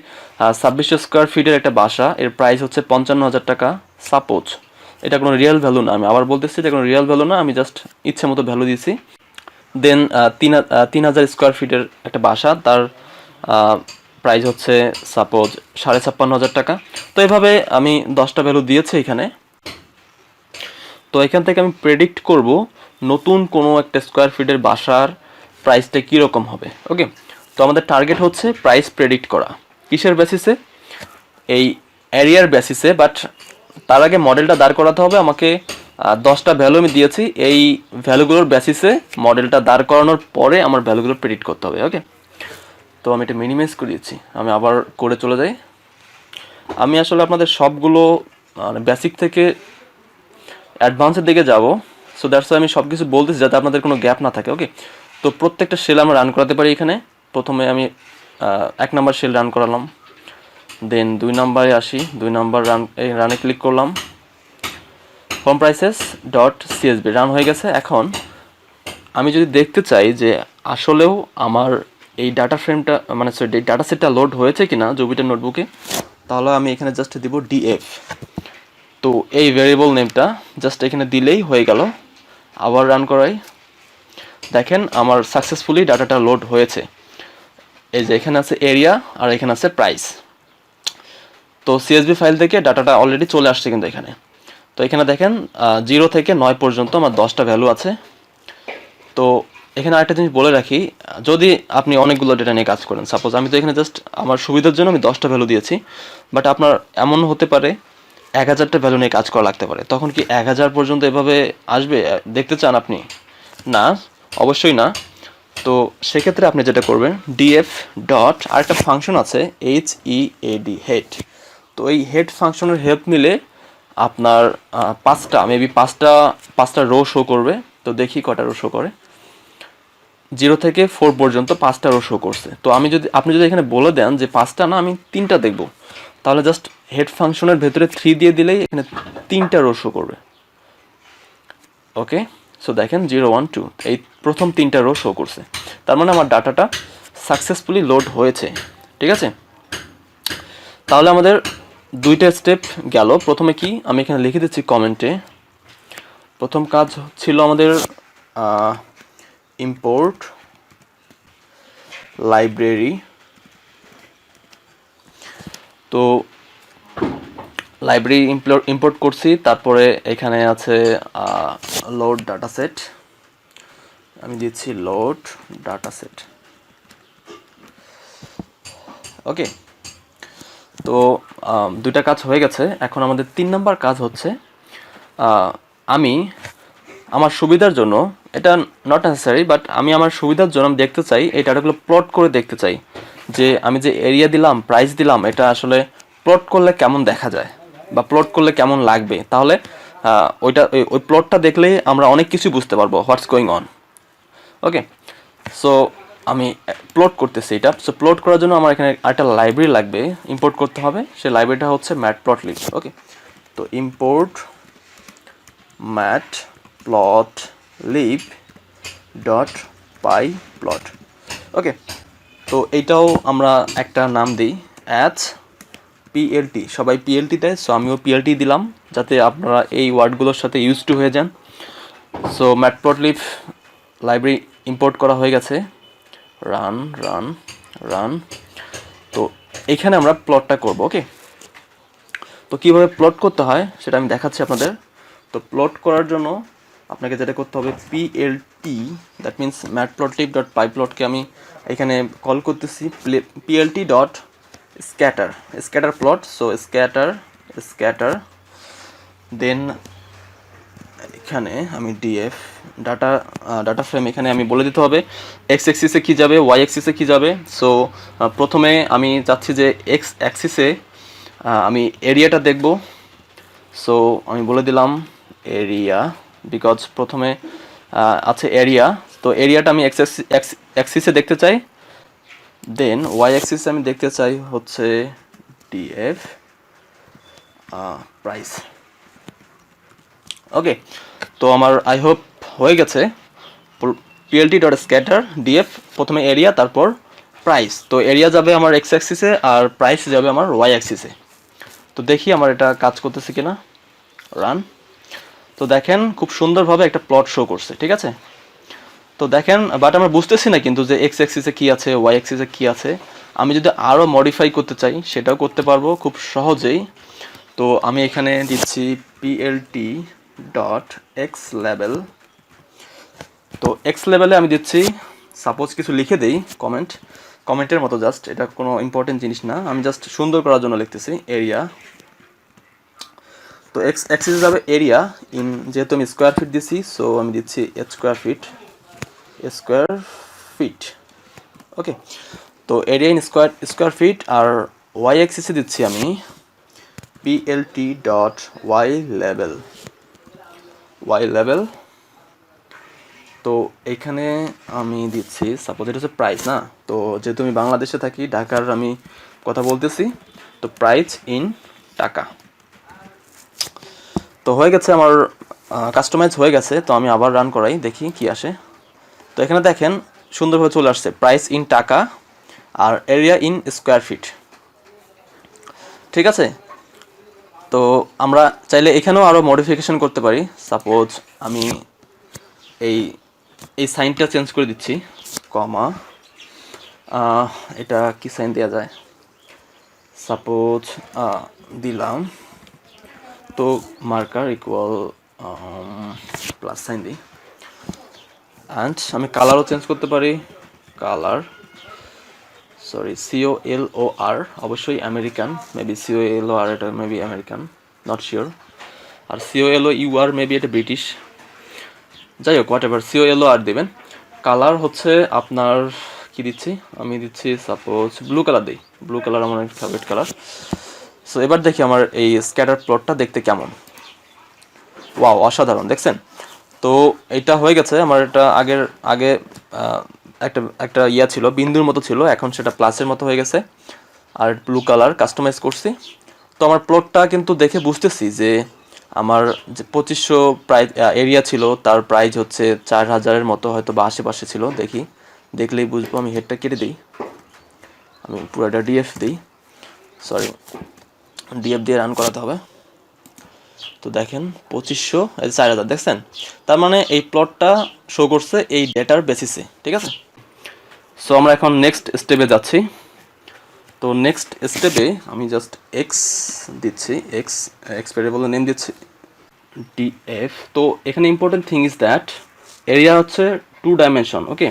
2600 স্কোয়ার ফিটের একটা বাসা, এর প্রাইস হচ্ছে 55,000 টাকা। সাপোজ এটা কোনো রিয়েল ভ্যালু না, আমি আবার বলতেছি এটা কোনো রিয়েল ভ্যালু না, আমি জাস্ট ইচ্ছে মতো ভ্যালু দিয়েছি। দেন 3000 স্কোয়ার ফিটের একটা বাসা, তার প্রাইস হচ্ছে সাপোজ 56,500 টাকা। তো এভাবে আমি 10টা ভ্যালু দিয়েছি এখানে। তো এখান থেকে আমি প্রেডিক্ট করব নতুন কোনো একটা স্কোয়ার ফিটের বাসার প্রাইসটা কীরকম হবে। ওকে, তো আমাদের টার্গেট হচ্ছে প্রাইস প্রেডিক্ট করা। কিসের বেসিসে? এই এরিয়ার বেসিসে, বাট তার আগে মডেলটা দাঁড় করাতে হবে আমাকে 10টা ভ্যালু আমি দিয়েছি, এই ভ্যালুগুলোর বেসিসে মডেলটা দাঁড় করানোর পরে আমার ভ্যালুগুলো প্রেডিক্ট করতে হবে। ওকে, তো আমি এটা মিনিমাইজ করিয়েছি, আমি আবার করে চলে যাই। আমি আসলে আপনাদের সবগুলো মানে বেসিক থেকে অ্যাডভান্সের দিকে যাব, সো দ্যাটস আমি সব কিছু বলতেছি যাতে আপনাদের কোনো গ্যাপ না থাকে। ওকে, তো প্রত্যেকটা সেল আমরা রান করাতে পারি। এখানে প্রথমে আমি 1 নাম্বার সেল রান করালাম, দেন 2 নাম্বারে আসি, 2 নাম্বার রানে ক্লিক করলাম, home prices dot CSB run হয়ে গেছে। এখন আমি যদি দেখতে চাই যে আসলেও আমার এই ডাটা ফ্রেমটা মানে সরি এই ডাটা সেটটা লোড হয়েছে কিনা জুপিটার নোটবুকে, তাহলে আমি এখানে জাস্ট দিব ডিএফ। তো এই ভেরিয়েবল নেমটা জাস্ট এখানে দিলেই হয়ে গেল। আবার রান করাই, দেখেন আমার সাকসেসফুলি ডাটাটা লোড হয়েছে। এই যে এখানে আছে এরিয়া আর এখানে আছে প্রাইস। তো সিএসবি ফাইল থেকে ডাটাটা অলরেডি চলে আসছে কিন্তু এখানে। তো এখানে দেখেন 0 থেকে 9 পর্যন্ত আমার 10টা ভ্যালু আছে। তো এখানে আরেকটা জিনিস বলে রাখি, যদি আপনি অনেকগুলো ডেটা নিয়ে কাজ করেন, সাপোজ আমি তো এখানে জাস্ট আমার সুবিধার জন্য আমি 10টা ভ্যালু দিয়েছি, বাট আপনার এমন হতে পারে 1000টা ভ্যালু নিয়ে কাজ করা লাগতে পারে। তখন কি 1000 পর্যন্ত এভাবে আসবে দেখতে চান আপনি? না, অবশ্যই না। তো সেক্ষেত্রে আপনি যেটা করবেন, ডিএফ ডট আরেকটা ফাংশন আছে HEAD হেড। তো এই হেড ফাংশনের হেল্প নিলে আপনার 5টা মেবি 5টা রো শো করবে। তো দেখি কটা রো শো করে। 0 থেকে 4 পর্যন্ত 5টা রো শো করছে। তো আপনি যদি এখানে বলে দেন যে 5টা না, আমি 3টা দেখব, তাহলে জাস্ট হেড ফাংশনের ভেতরে 3 দিয়ে দিলেই এখানে 3টা রো শো করবে। ওকে, সো দেখেন 0 1 2 এই প্রথম 3টা রো শো করছে, তার মানে আমার ডাটাটা সাকসেসফুলি লোড হয়েছে। ঠিক আছে, তাহলে আমাদের 2টা স্টেপ গেল। প্রথমে কি আমি এখানে লিখে দিচ্ছি কমেন্টে। প্রথম কাজ ছিল আমাদের ইম্পোর্ট লাইব্রেরি। তো লাইব্রেরি ইম্পোর্ট করছি, তারপরে এখানে আছে লোড ডাটা সেট, আমি দিচ্ছি লোড ডাটা সেট। ওকে, তো 2টা কাজ হয়ে গেছে। এখন আমাদের 3 নাম্বার কাজ হচ্ছে আমি আমার সুবিধার জন্য, এটা নট নেসেসারি, বাট আমি আমার সুবিধার জন্য আমি দেখতে চাই এই ডাটাগুলো প্লট করে দেখতে চাই যে আমি যে এরিয়া দিলাম, প্রাইস দিলাম, এটা আসলে প্লট করলে কেমন দেখা যায় বা প্লট করলে কেমন লাগবে। তাহলে ওই প্লটটা দেখলেই আমরা অনেক কিছু বুঝতে পারবো what's going on. Okay, so আমি প্লট করতেছি এটা। সো প্লট করার জন্য আমার এখানে একটা লাইব্রেরি লাগবে, ইম্পোর্ট করতে হবে। সেই লাইব্রেরিটা হচ্ছে ম্যাটপ্লটলিব। ওকে, তো ইম্পোর্ট ম্যাটপ্লটলিব ডট পাই প্লট। ওকে, তো এইটাও আমরা একটা নাম দিই PLT। সবাই PLT দেয়, সো আমিও PLT দিলাম যাতে আপনারা এই ওয়ার্ডগুলোর সাথে ইউজ টু হয়ে যান। সো ম্যাটপ্লটলিব লাইব্রেরি ইম্পোর্ট করা হয়ে গেছে। Run run run. তো এখানে আমরা প্লটটা করব। ওকে, তো কীভাবে প্লট করতে হয় সেটা আমি দেখাচ্ছি আপনাদের। তো প্লট করার জন্য আপনাকে যেটা করতে হবে, PLT, that means matplotlib dot পাইপ্লটকে আমি এখানে কল করতেছি PLT dot scatter plot. So scatter then এখানে আমি ডিএফ ডাটা ফ্রেম, এখানে আমি বলে দিতে হবে এক্স অ্যাক্সিসে কী যাবে, ওয়াই অ্যাক্সিসে কী যাবে। সো প্রথমে আমি চাচ্ছি যে এক্স অ্যাক্সিসে আমি এরিয়াটা দেখব। সো আমি বলে দিলাম এরিয়া, বিকজ প্রথমে আছে এরিয়া। তো এরিয়াটা আমি এক্স অ্যাক্সিসে দেখতে চাই। দেন ওয়াই অ্যাক্সিসে আমি দেখতে চাই হচ্ছে ডিএফ প্রাইস। ওকে, তো আমার আই হোপ হয়ে গেছে। PLT ডট স্ক্যাটার ডিএফ, প্রথমে এরিয়া তারপর প্রাইস। তো এরিয়া যাবে আমার এক্স অ্যাক্সিসে আর প্রাইস যাবে আমার ওয়াই অ্যাক্সিসে। তো দেখি আমার এটা কাজ করতেছে কিনা। রান। তো দেখেন খুব সুন্দরভাবে একটা প্লট শো করছে। ঠিক আছে, তো দেখেন, বাট আমরা বুঝতেছি না কিন্তু যে এক্স অ্যাক্সিসে কী আছে, ওয়াই অ্যাক্সিসে কী আছে। আমি যদি আরও মডিফাই করতে চাই সেটাও করতে পারবো খুব সহজেই। তো আমি এখানে দিচ্ছি PLT ডট এক্স লেভেল। তো এক্স লেভেলে আমি দিচ্ছি, সাপোজ কিছু লিখে দেই কমেন্টের মতো, জাস্ট এটা কোনো ইম্পর্টেন্ট জিনিস না, আমি জাস্ট সুন্দর করার জন্য লিখতেছি এরিয়া তো এক্সিসে যাবে এরিয়া ইন, যেহেতু আমি স্কোয়ার ফিট দিছি সো আমি দিচ্ছি স্কোয়ার ফিট। ওকে, তো এরিয়া ইন স্কোয়ার ফিট। আর ওয়াই এক্সিসে দিচ্ছি আমি PLT ডট ওয়াই লেভেল। তো এখানে আমি দিচ্ছি সাপোজ এটা হচ্ছে প্রাইস না, তো যেহেতু আমি বাংলাদেশে থাকি, ঢাকার আমি কথা বলতেছি, তো প্রাইস ইন টাকা। তো হয়ে গেছে আমার, কাস্টমাইজ হয়ে গেছে। তো আমি আবার রান করাই, দেখি কি আসে। তো এখানে দেখেন সুন্দরভাবে চলে আসছে প্রাইস ইন টাকা আর এরিয়া ইন স্কোয়ার ফিট। ঠিক আছে, তো আমরা চাইলে এখানেও আরও মডিফিকেশন করতে পারি। সাপোজ আমি এই সাইনটা চেঞ্জ করে দিচ্ছি, কমা, এটা কি সাইন দেওয়া যায়, সাপোজ দিলাম, তো মার্কার ইকুয়াল প্লাস সাইন দিই। অ্যান্ড আমি কালারও চেঞ্জ করতে পারি, কালার COLOR, অবশ্যই আমেরিকান, মেবি COLOR এটা মেবি আমেরিকান, নট শিওর। আর COLOUR মেবি এটা ব্রিটিশ, যাই হোক হোয়াট এভার, COLOR দেবেন। কালার হচ্ছে আপনার কি দিচ্ছি, আমি দিচ্ছি সাপোজ ব্লু কালার দিই, ব্লু কালার আমার একটা ফেভারিট কালার। সো এবার দেখি আমার এই স্ক্যাটার প্লটটা দেখতে কেমন। ওয়াও, অসাধারণ, দেখছেন? তো এটা হয়ে গেছে আমার। এটা আগে একটা ইয়া ছিল, বিন্দুর মতো ছিল, এখন সেটা প্লাসের মতো হয়ে গেছে। আর ব্লু কালার কাস্টমাইজ করছি। তো আমার প্লটটা কিন্তু দেখে বুঝতেছি যে আমার যে 2500 প্রাইস এরিয়া ছিল, তার প্রাইস হচ্ছে 4000-এর মতো হয়তো বা আশেপাশে ছিল। দেখলেই বুঝবো। আমি হেডটা কেটে দিই, আমি পুরোটা ডিএফ দিই, সরি ডিএফ দিয়ে রান করাতে হবে। তো দেখেন 2500, 4000, দেখছেন? তার মানে এই প্লটটা শো করছে এই ডেটার বেসিসে। ঠিক আছে, সো আমরা এখন নেক্সট স্টেপে যাচ্ছি। তো নেক্সট স্টেপে আমি জাস্ট এক্স দিচ্ছি, এক্স ভেরিয়েবলের নেম দিচ্ছি ডিএফ। তো এখানে important thing is that area হচ্ছে 2 ডাইমেনশন। ওকে,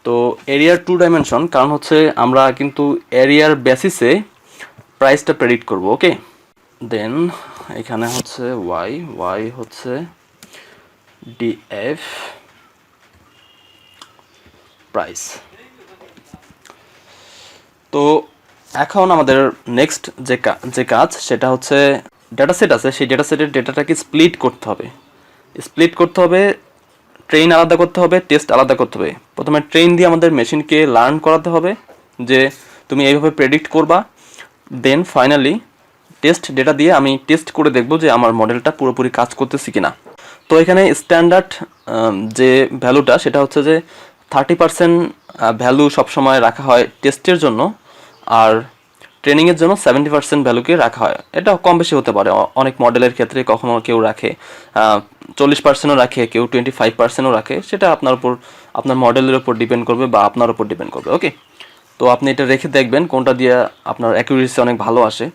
তো এরিয়ার 2 ডাইমেনশন, কারণ হচ্ছে আমরা কিন্তু এরিয়ার বেসিসে প্রাইসটা প্রেডিক্ট করব। ওকে, দেন এখানে হচ্ছে ওয়াই হচ্ছে ডিএফ প্রাইস। তো এখন আমাদের নেক্সট যে কাজ সেটা হচ্ছে ডেটা সেট আছে, সেই ডেটা সেটের ডেটাটাকে স্প্লিট করতে হবে, ট্রেন আলাদা করতে হবে, টেস্ট আলাদা করতে হবে। প্রথমে ট্রেন দিয়ে আমাদের মেশিনকে লার্ন করাতে হবে যে তুমি এইভাবে প্রেডিক্ট করবা। দেন ফাইনালি টেস্ট ডেটা দিয়ে আমি টেস্ট করে দেখব যে আমার মডেলটা পুরোপুরি কাজ করতেছে কিনা। তো এখানে স্ট্যান্ডার্ড যে ভ্যালুটা সেটা হচ্ছে যে 30% ভ্যালু সবসময় রাখা হয় টেস্টের জন্য, আর ট্রেনিংয়ের জন্য 70% ভ্যালুকে রাখা হয়। এটা কম বেশি হতে পারে, অনেক মডেলের ক্ষেত্রে কখনো কেউ রাখে 40%ও রাখে, কেউ 25%ও রাখে। সেটা আপনার মডেলের উপর ডিপেন্ড করবে বা আপনার উপর ডিপেন্ড করবে। ওকে, তো আপনি এটা রেখে দেখবেন কোনটা দিয়ে আপনার অ্যাকুরেসি অনেক ভালো আসে।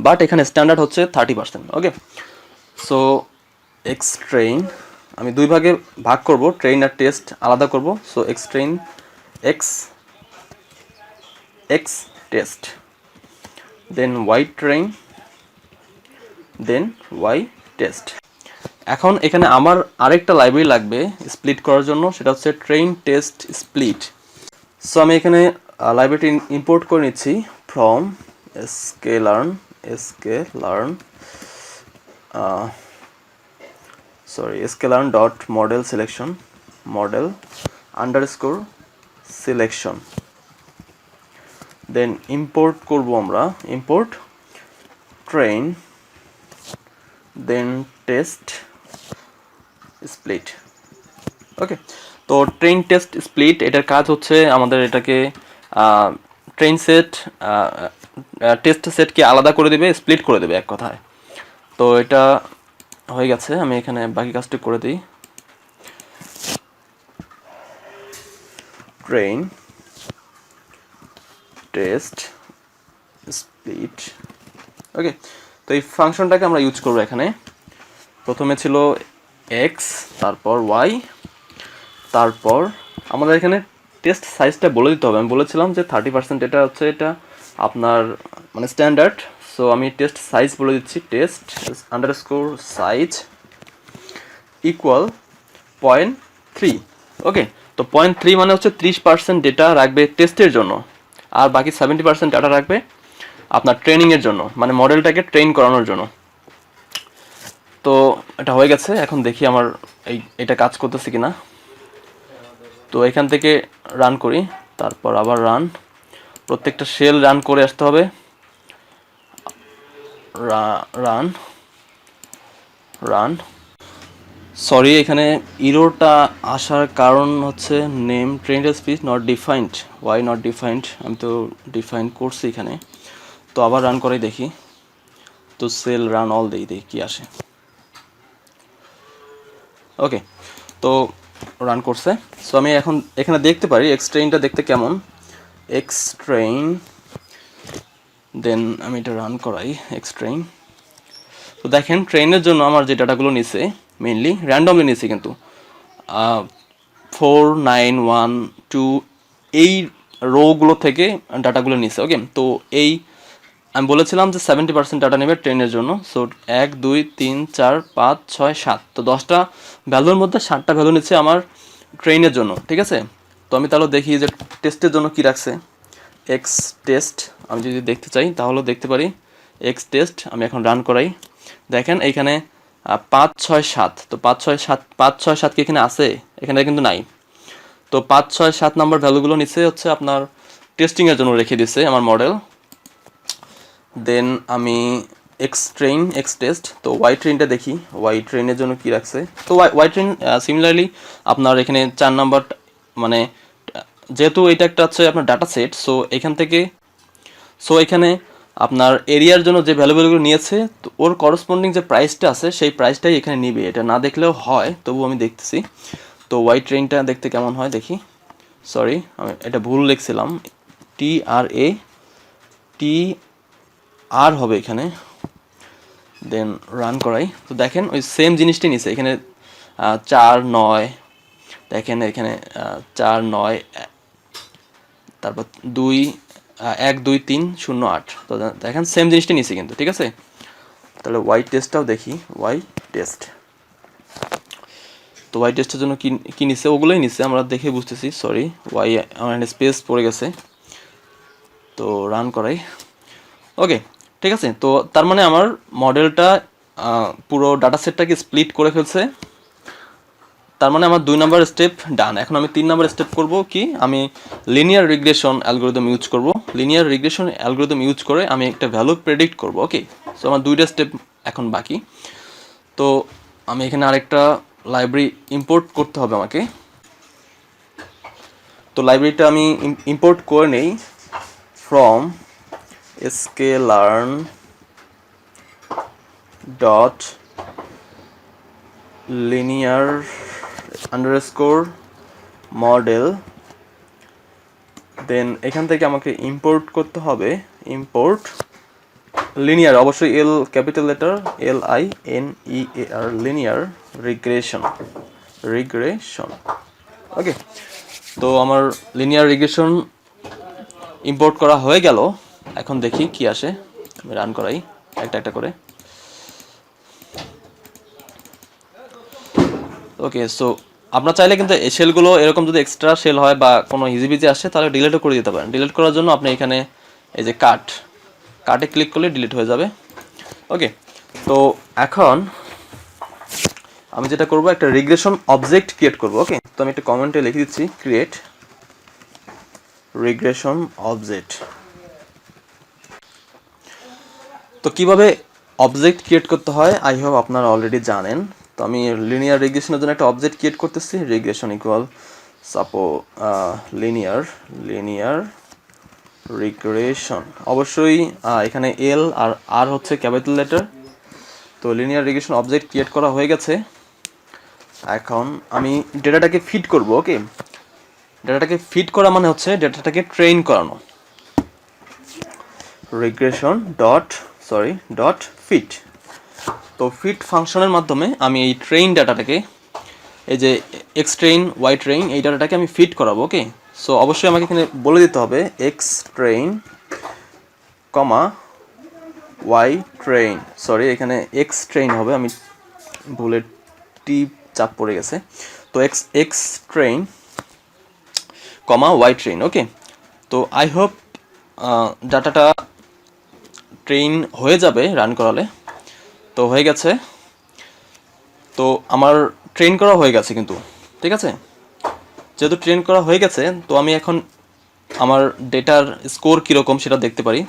বাট এখানে স্ট্যান্ডার্ড হচ্ছে 30%। ওকে, সো এক্স ট্রেইন আমি 2 ভাগে ভাগ করব, ট্রেইন আর টেস্ট আলাদা করব। So X train X test, then Y train, then Y test. এখন এখানে আমার আরেকটা লাইব্রেরি লাগবে স্প্লিট করার জন্য, সেটা হচ্ছে ট্রেইন টেস্ট স্প্লিট। সো আমি এখানে লাইব্রেরিটি ইম্পোর্ট করে নিচ্ছি from sklearn dot model selection, then import করব আমরা, import train, then test split. Okay, তো ট্রেন টেস্ট স্প্লিট এটার কাজ হচ্ছে আমাদের এটাকে ট্রেন সেট টেস্ট সেটকে আলাদা করে দেবে, স্প্লিট করে দেবে এক কথায়। তো এটা হয়ে গেছে, আমি এখানে বাকি কাজটি করে দিই। Train test split. ওকে, তো এই ফাংশনটাকে আমরা ইউজ করবো এখানে। প্রথমে ছিল এক্স, তারপর ওয়াই, তারপর আমাদের এখানে টেস্ট সাইজটা বলে দিতে হবে। আমি বলেছিলাম যে 30%, এটা হচ্ছে এটা আপনার মানে স্ট্যান্ডার্ড। সো আমি টেস্ট সাইজ বলে দিচ্ছি, টেস্ট আন্ডারস্কোর সাইজ ইকুয়াল 0.3। ওকে, তো 0.3 মানে হচ্ছে 30% ডেটা রাখবে টেস্টের জন্য, আর বাকি 70% ডাটা রাখবে আপনার ট্রেনিংয়ের জন্য, মানে মডেলটাকে ট্রেন করানোর জন্য। তো এটা হয়ে গেছে, এখন দেখি আমার এটা কাজ করতেছে কিনা। তো এখান থেকে রান করি, তারপর আবার রান, প্রত্যেকটা শেল রান করে আসতে হবে। রান রান সরি, এখানে ইরোরটা আসার কারণ হচ্ছে name trend speech not defined. Why not defined? আমি তো ডিফাইন করছি এখানে। তো আবার রান করে দেখি, তো সেল রান অল দেখি কি আসে। ওকে, তো রান করছে। সো আমি এখন এখানে দেখতে পারি এক্সট্রেইনটা দেখতে কেমন। এক্সট্রেইন, দেন আমি এটা রান করাই এক্সট্রেইন। তো দেখেন ট্রেনের জন্য আমার যে ডাটাগুলো নিছে মেইনলি র্যান্ডমলি নিছে, কিন্তু 4, 9, 1, 2 এই রোগুলো থেকে ডাটাগুলো নিছে। ওকে, তো আমি বলেছিলাম যে 70% ডাটা নেবে ট্রেনের জন্য। সো 1, 2, 3, 4, 5, 6, 7, তো 10টা ভ্যালুর মধ্যে 7টা ভ্যালু নিচ্ছে আমার ট্রেনের জন্য। ঠিক আছে, তো আমি তাহলে দেখি যে টেস্টের জন্য কি রাখছে। এক্স টেস্ট আমি যদি দেখতে চাই তাহলে দেখতে পারি এক্স টেস্ট। আমি এখন রান করাই, দেখেন এইখানে 5, 6, 7। তো 5, 6, 7, 5, 6, 7 কি এখানে আছে? এখানে কিন্তু নাই। তো 5, 6, 7 নম্বর ভ্যালুগুলো নিচে হচ্ছে আপনার টেস্টিংয়ের জন্য রেখে দিছে আমার মডেল। দেন আমি এক্স টেস্ট, তো ওয়াই ট্রেনটা দেখি ওয়াই ট্রেনের জন্য কি রাখছে। তো ওয়াই ট্রেন সিমিলারলি আপনার এখানে 4 নাম্বার, মানে যেহেতু এটা একটা হচ্ছে আপনার ডাটা সেট, সো এখানে আপনার এরিয়ার জন্য যে ভ্যালুগুলো নিয়েছে, তো ওর করসপন্ডিং যে প্রাইসটা আছে সেই প্রাইসটাই এখানে নিবে। এটা না দেখলেও হয়, তবু আমি দেখতেছি। তো ওয়াই ট্রেনটা দেখতে কেমন হয় দেখি। সরি, আমি এটা ভুল লিখছিলাম, TRA হবে এখানে। দেন রান করাই, তো দেখেন ওই সেম জিনিসটাই নিছে এখানে 4, 9। দেখেন এখানে 4, 9, তারপর 1, 2, 3, 0, 8। তো দেখেন সেম জিনিসটা নিছে কিন্তু। ঠিক আছে, তাহলে ওয়াই টেস্টটাও দেখি। ওয়াই টেস্ট, তো ওয়াই টেস্টের জন্য কি নিছে? ওগুলোই নিছে, আমরা দেখে বুঝতেছি। সরি, ওয়াই আমার এখানে স্পেস পড়ে গেছে। তো রান করাই। ওকে, ঠিক আছে, তো তার মানে আমার মডেলটা পুরো ডাটা সেটটাকে স্প্লিট করে ফেলছে। তার মানে আমার 2 নাম্বার স্টেপ ডান। এখন আমি 3 নাম্বার স্টেপ করব কি, আমি লিনিয়ার রিগ্রেশন অ্যালগোরিদম ইউজ করব। লিনিয়ার রিগ্রেশন অ্যালগোরিদম ইউজ করে আমি একটা ভ্যালু প্রেডিক্ট করব। ওকে, সো আমার 2টা স্টেপ এখন বাকি। তো আমি এখানে আরেকটা লাইব্রেরি ইম্পোর্ট করতে হবে আমাকে। তো লাইব্রেরিটা আমি ইম্পোর্ট করে নেই from sklearn dot linear underscore model। Then এখান থেকে আমাকে ইম্পোর্ট করতে হবে, ইম্পোর্ট লিনিয়ার, অবশ্যই L capital letter, LINEAR, linear regression. Okay, তো আমার লিনিয়ার রিগ্রেশন ইম্পোর্ট করা হয়ে গেল। এখন দেখি কি আসে, আমি রান করাই একটা একটা করে। ওকে, সো আপনার চাইলে কিন্তু এই শেলগুলো এরকম যদি এক্সট্রা শেল হয় বা কোনো হিজিবিজি আসে তাহলে ডিলিটও করে দিতে পারেন। ডিলিট করার জন্য আপনি এখানে এই যে কাটে ক্লিক করলে ডিলিট হয়ে যাবে। ওকে, তো এখন আমি যেটা করব, একটা রিগ্রেশন অবজেক্ট ক্রিয়েট করব। ওকে, তো আমি একটা কমেন্টে লিখে দিচ্ছি ক্রিয়েট রিগ্রেশন অবজেক্ট। তো কিভাবে অবজেক্ট ক্রিয়েট করতে হয় আই হোপ আপনারা অলরেডি জানেন। তো আমি লিনিয়ার রিগ্রেশনের জন্য একটা অবজেক্ট ক্রিয়েট করতেছি, রিগ্রেশন ইকুয়াল লিনিয়ার রিগ্রেশন। অবশ্যই এখানে এল আর আর হচ্ছে ক্যাপিটাল লেটার। তো লিনিয়ার রিগ্রেশন অবজেক্ট ক্রিয়েট করা হয়ে গেছে। এখন আমি ডেটাটাকে ফিড করব। ওকে, ডেটাটাকে ফিড করা মানে হচ্ছে ডেটাটাকে ট্রেন করানো। Regression dot fit. তো ফিট ফাংশনের মাধ্যমে আমি এই ট্রেন ডাটাটাকে, এই যে এক্স ট্রেন ওয়াই ট্রেন, এই ডাটাটাকে আমি ফিট করাবো। ওকে, সো অবশ্যই আমাকে এখানে বলে দিতে হবে এক্স ট্রেন কমা ওয়াই ট্রেন, সরি এখানে এক্স ট্রেন হবে, আমি ভুলে টি চাপ পড়ে গেছে। তো এক্স ট্রেন কমা ওয়াই ট্রেন। ওকে, তো আই হোপ ডাটাটা ট্রেন হয়ে যাবে রান করালে। তো হয়ে গেছে, তো আমার ট্রেন করা হয়ে গেছে কিন্তু, ঠিক আছে। যেহেতু ট্রেন করা হয়ে গেছে, তো আমি এখন আমার ডেটার স্কোর কীরকম সেটা দেখতে পারি।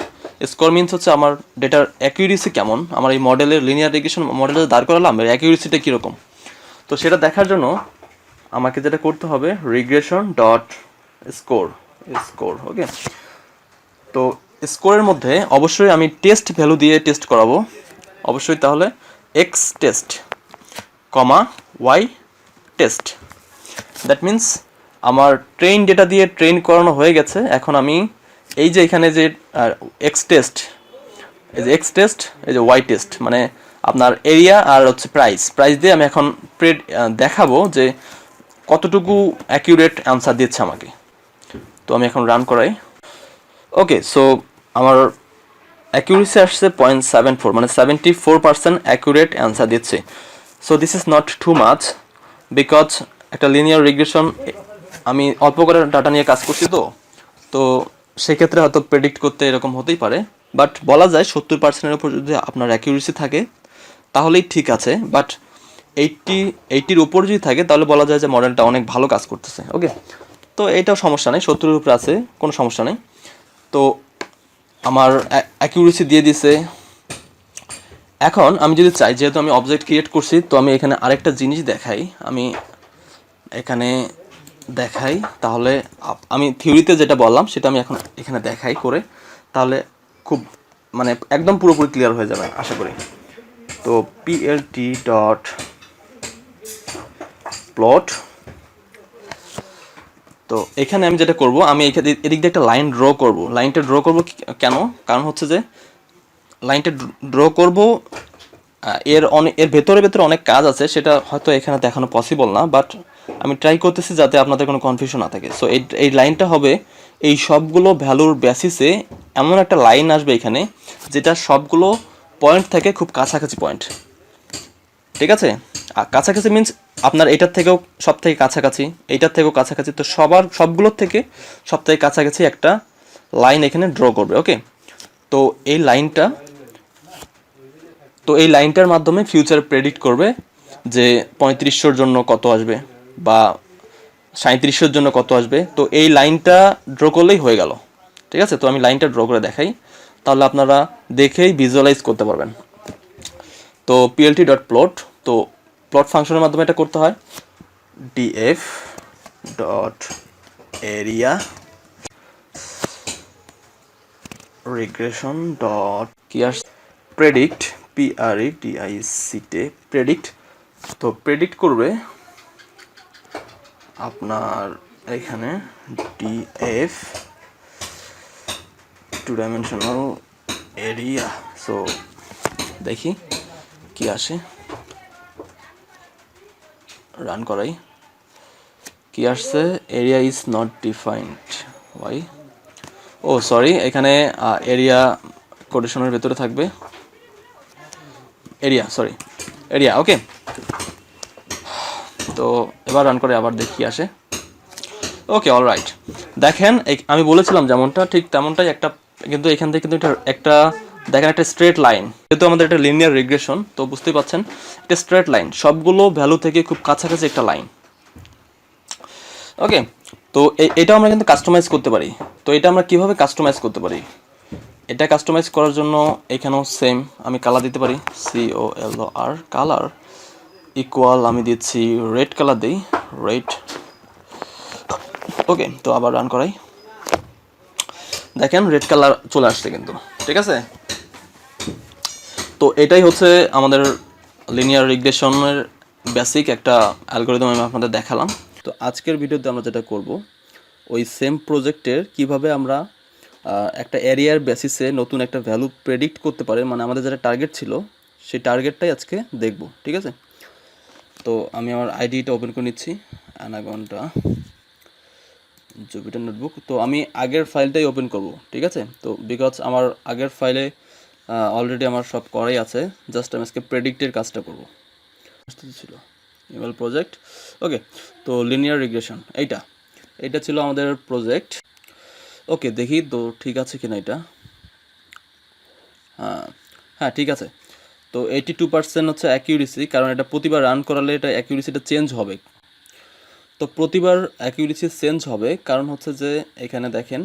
স্কোর মিনস হচ্ছে আমার ডেটার অ্যাকিউরেসি কেমন, আমার এই মডেলের লিনিয়ার রিগ্রেশন মডেলে দাঁড় করালাম, এর অ্যাকিউরেসিটা কীরকম। তো সেটা দেখার জন্য আমাকে যেটা করতে হবে, রিগ্রেশন ডট স্কোর স্কোর। ওকে, তো স্কোরের মধ্যে অবশ্যই আমি টেস্ট ভ্যালু দিয়ে টেস্ট করাবো অবশ্যই, তাহলে X test comma Y test. That means আমার ট্রেন ডেটা দিয়ে ট্রেন করানো হয়ে গেছে। এখন আমি এই যে এখানে যে এক্স টেস্ট, এই যে এক্স টেস্ট, এই যে ওয়াই টেস্ট, মানে আপনার এরিয়া আর হচ্ছে প্রাইস দিয়ে আমি এখন দেখাবো যে কতটুকু অ্যাকিউরেট অ্যান্সার দিচ্ছে আমাকে। তো আমি এখন রান করাই। ওকে, সো আমার অ্যাকিউরেসি আসছে 0.74, মানে 74% অ্যাকিউরেট অ্যান্সার দিচ্ছে। So this is not too much, because একটা লিনিয়ার রিগ্রেশন আমি অল্প করে ডাটা নিয়ে কাজ করছি, তো সেক্ষেত্রে হয়তো প্রেডিক্ট করতে এরকম হতেই পারে। বাট বলা যায় 70%-এর উপর যদি আপনার অ্যাকিউরেসি থাকে তাহলেই ঠিক আছে। বাট 80-80-র উপর যদি থাকে তাহলে বলা যায় যে মডেলটা অনেক ভালো কাজ করতেছে। ওকে, তো এইটাও সমস্যা নেই, 70-এর উপরে আছে, কোনো সমস্যা নেই। তো আমার অ্যাকিউরেসি দিয়ে দিছে। এখন আমি যদি চাই, যেহেতু আমি অবজেক্ট ক্রিয়েট করছি, তো আমি এখানে আরেকটা জিনিস দেখাই। আমি এখানে দেখাই, তাহলে আমি থিওরিতে যেটা বললাম সেটা আমি এখন এখানে দেখাই করে, তাহলে খুব মানে একদম পুরোপুরি ক্লিয়ার হয়ে যাবে আশা করি। তো পিএলটি ডট প্লট, তো এখানে আমি যেটা করব, আমি এদিক দিয়ে একটা লাইন ড্র করব। লাইনটা ড্র করব কেন, কারণ হচ্ছে যে লাইনটা ড্র করব এর ভেতরে অনেক কাজ আছে, সেটা হয়তো এখানে দেখানো পসিবল না, বাট আমি ট্রাই করতেছি যাতে আপনাদের কোনো কনফিউশন না থাকে। সো এই লাইনটা হবে এই সবগুলো ভ্যালুর বেসিসে এমন একটা লাইন আসবে এখানে, যেটা সবগুলো পয়েন্ট থেকে খুব কাছাকাছি পয়েন্ট, ঠিক আছে। আর কাছাকাছি মিনস আপনার এটার থেকেও সব থেকে কাছাকাছি, এইটার থেকেও কাছাকাছি, তো সবগুলোর থেকে সব থেকে কাছাকাছি একটা লাইন এখানে ড্র করবে। ওকে, তো এই লাইনটার মাধ্যমে ফিউচার প্রেডিক্ট করবে যে 3500-র জন্য কত আসবে বা 3700-র জন্য কত আসবে। তো এই লাইনটা ড্র করলেই হয়ে গেল, ঠিক আছে। তো আমি লাইনটা ড্র করে দেখাই, তাহলে আপনারা দেখেই ভিজুয়ালাইজ করতে পারবেন। তো পিএলটি ডট প্লট, তো প্লট ফাংশনের মাধ্যমে এটা করতে হয়। DF dot area regression dot কি আর প্রেডিক্ট, PREDICT প্রেডিক্ট। তো প্রেডিক্ট করবে আপনার এখানে DF two dimensional area. So দেখি কি আসে, রান করাই। কি আসছে, area is not defined, why, oh sorry, এখানে এরিয়া কোটেশনের ভেতরে থাকবে এরিয়া, সরি এরিয়া। ওকে, তো এবার রান করে আবার দেখি আসে। ওকে, অলরাইট, দেখেন আমি বলেছিলাম যেমনটা ঠিক তেমনটাই একটা, কিন্তু এখান থেকে কিন্তু একটা দেখেন একটা স্ট্রেট লাইন, যেহেতু আমাদের একটা লিনিয়ার রিগ্রেশন, তো বুঝতেই পারছেন একটা স্ট্রেট লাইন, সবগুলো ভ্যালু থেকে খুব কাছাকাছি একটা লাইন। ওকে, তো এটা আমরা কিন্তু কাস্টমাইজ করতে পারি। তো এটা আমরা কিভাবে কাস্টমাইজ করতে পারি, এটা কাস্টমাইজ করার জন্য এখানেও সেম আমি কালার দিতে পারি, COLOR কালার ইকুয়াল আমি দিচ্ছি রেড কালার দিই, রেড। ওকে, তো আবার রান করাই, দেখেন রেড কালার চলে আসছে কিন্তু, ঠিক আছে। তো এটাই হচ্ছে আমাদের লিনিয়ার রিগ্রেশনের বেসিক একটা অ্যালগরিদম আমি আপনাদের দেখালাম। তো আজকের ভিডিওতে আমরা যেটা করব, ওই সেম প্রজেক্টের কিভাবে আমরা একটা এরিয়ার বেসিসে নতুন একটা ভ্যালু প্রেডিক্ট করতে পারে, মানে আমাদের যেটা টার্গেট ছিল সেই টার্গেটটাই আজকে দেখব, ঠিক আছে। তো আমি আমার আইডিটা ওপেন করে নিচ্ছি, অ্যানাকন্ডা জুপিটার নোটবুক। তো আমি আগের ফাইলটাই ওপেন করব, ঠিক আছে। তো বিকজ আমার আগের ফাইলে অলরেডি আমার সব করাই আছে, জাস্ট আমি আজকে প্রেডিক্টের কাজটা করবো। ছিল ইমেল প্রজেক্ট। ওকে, তো লিনিয়ার রিগ্রেশন এইটা ছিল আমাদের প্রজেক্ট। ওকে, দেখি তো ঠিক আছে কিনা এটা। হ্যাঁ ঠিক আছে। তো 82% হচ্ছে অ্যাকিউরেসি, কারণ এটা প্রতিবার রান করালে এটা অ্যাকিউরেসিটা চেঞ্জ হবে। তো প্রতিবার অ্যাকিউরেসি চেঞ্জ হবে কারণ হচ্ছে যে এখানে দেখেন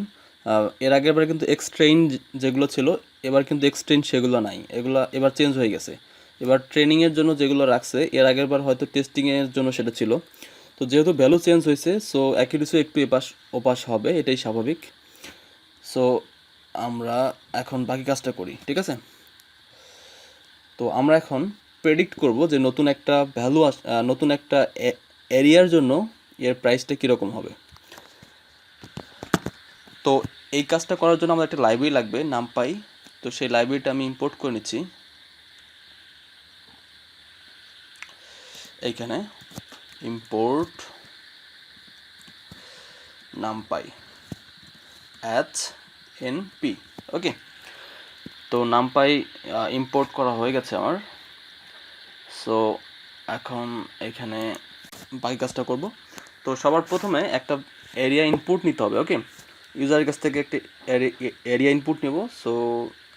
এর আগের বার কিন্তু এক্সট্রেইন যেগুলো ছিল, এবার কিন্তু এক্সট্রেইন সেগুলো নাই, এগুলো এবার চেঞ্জ হয়ে গেছে। এবার ট্রেনিংয়ের জন্য যেগুলো রাখছে, এর আগের বার হয়তো টেস্টিংয়ের জন্য সেটা ছিল। তো যেহেতু ভ্যালু চেঞ্জ হয়েছে, সো অ্যাকিউরেসি একটু এপাশ ওপাশ হবে, এটাই স্বাভাবিক। সো আমরা এখন বাকি কাজটা করি, ঠিক আছে? তো আমরা এখন প্রেডিক্ট করব যে নতুন একটা ভ্যালু নতুন একটা এরিয়ার জন্য এর প্রাইসটা কীরকম হবে। তো এই কাজটা করার জন্য আমাদের একটা লাইব্রেরি লাগবে, নামপাই। তো সেই লাইব্রেরিটা আমি ইম্পোর্ট করে নিচ্ছি এইখানে, ইম্পোর্ট নামপাই NP। ওকে, তো নামপাই ইম্পোর্ট করা হয়ে গেছে আমার। সো এখন এখানে বাকি কাজটা করব। তো সবার প্রথমে একটা এরিয়া ইনপুট নিতে হবে। ওকে, ইউজারের কাছ থেকে একটা এরিয়া ইনপুট নেব। সো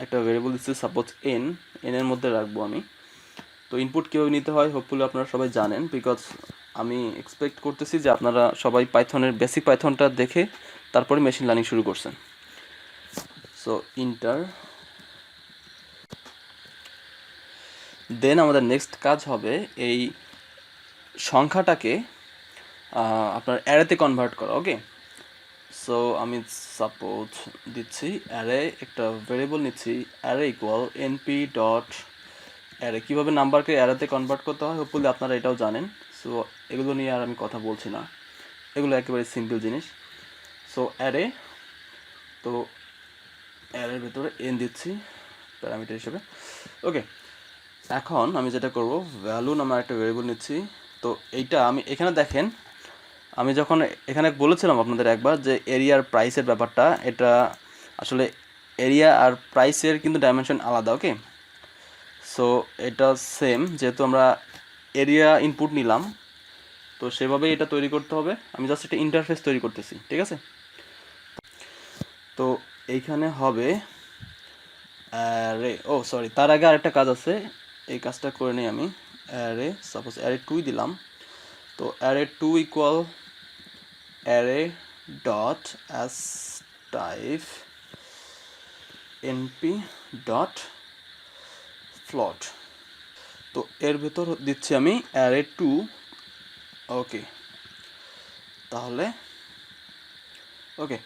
একটা ভেরিয়েবল দিচ্ছে, সাপোজ এন এর মধ্যে রাখবো আমি। তো ইনপুট কীভাবে নিতে হয় হোপফুলি আপনারা সবাই জানেন, বিকজ আমি এক্সপেক্ট করতেছি যে আপনারা সবাই পাইথনের বেসিক পাইথনটা দেখে তারপরে মেশিন লার্নিং শুরু করছেন। সো ইন্টার, দেন আমাদের নেক্সট কাজ হবে এই সংখ্যাটাকে আপনার অ্যারেতে কনভার্ট করা। ওকে, সো আমি সাপোজ দিচ্ছি অ্যারে, একটা ভেরিয়েবল নিচ্ছি array equal NP dot array. কীভাবে নাম্বারকে অ্যারেতে কনভার্ট করতে হয় হোপফুলি আপনারা এটাও জানেন। সো এগুলো নিয়ে আর আমি কথা বলছি না, এগুলো একেবারে সিম্পল জিনিস। সো অ্যারে, তো অ্যারের ভেতরে এন দিচ্ছি প্যারামিটার হিসেবে। ওকে, এখন আমি যেটা করব, ভ্যালু নামে একটা ভেরিয়েবল নিচ্ছি। তো এইটা আমি এখানে দেখেন, আমি যখন এখানে বলেছিলাম আপনাদের একবার যে এরিয়ার প্রাইসের ব্যাপারটা, এটা আসলে এরিয়া আর প্রাইসের কিন্তু ডাইমেনশন আলাদা। ওকে, সো এটা সেম, যেহেতু আমরা এরিয়া ইনপুট নিলাম, তো সেভাবেই এটা তৈরি করতে হবে। আমি জাস্ট একটা ইন্টারফেস তৈরি করতেছি, ঠিক আছে? তো এইখানে হবে অ্যারে, ও সরি, তার আগে আরেকটা কাজ আছে, এই কাজটা করে নিই আমি। অ্যারে, সাপোজ অ্যারে 2 দিলাম। তো array 2 equal array dot as type NP dot float. তো এর ভেতর দিচ্ছি আমি অ্যারে 2। ওকে, তাহলে ওকে,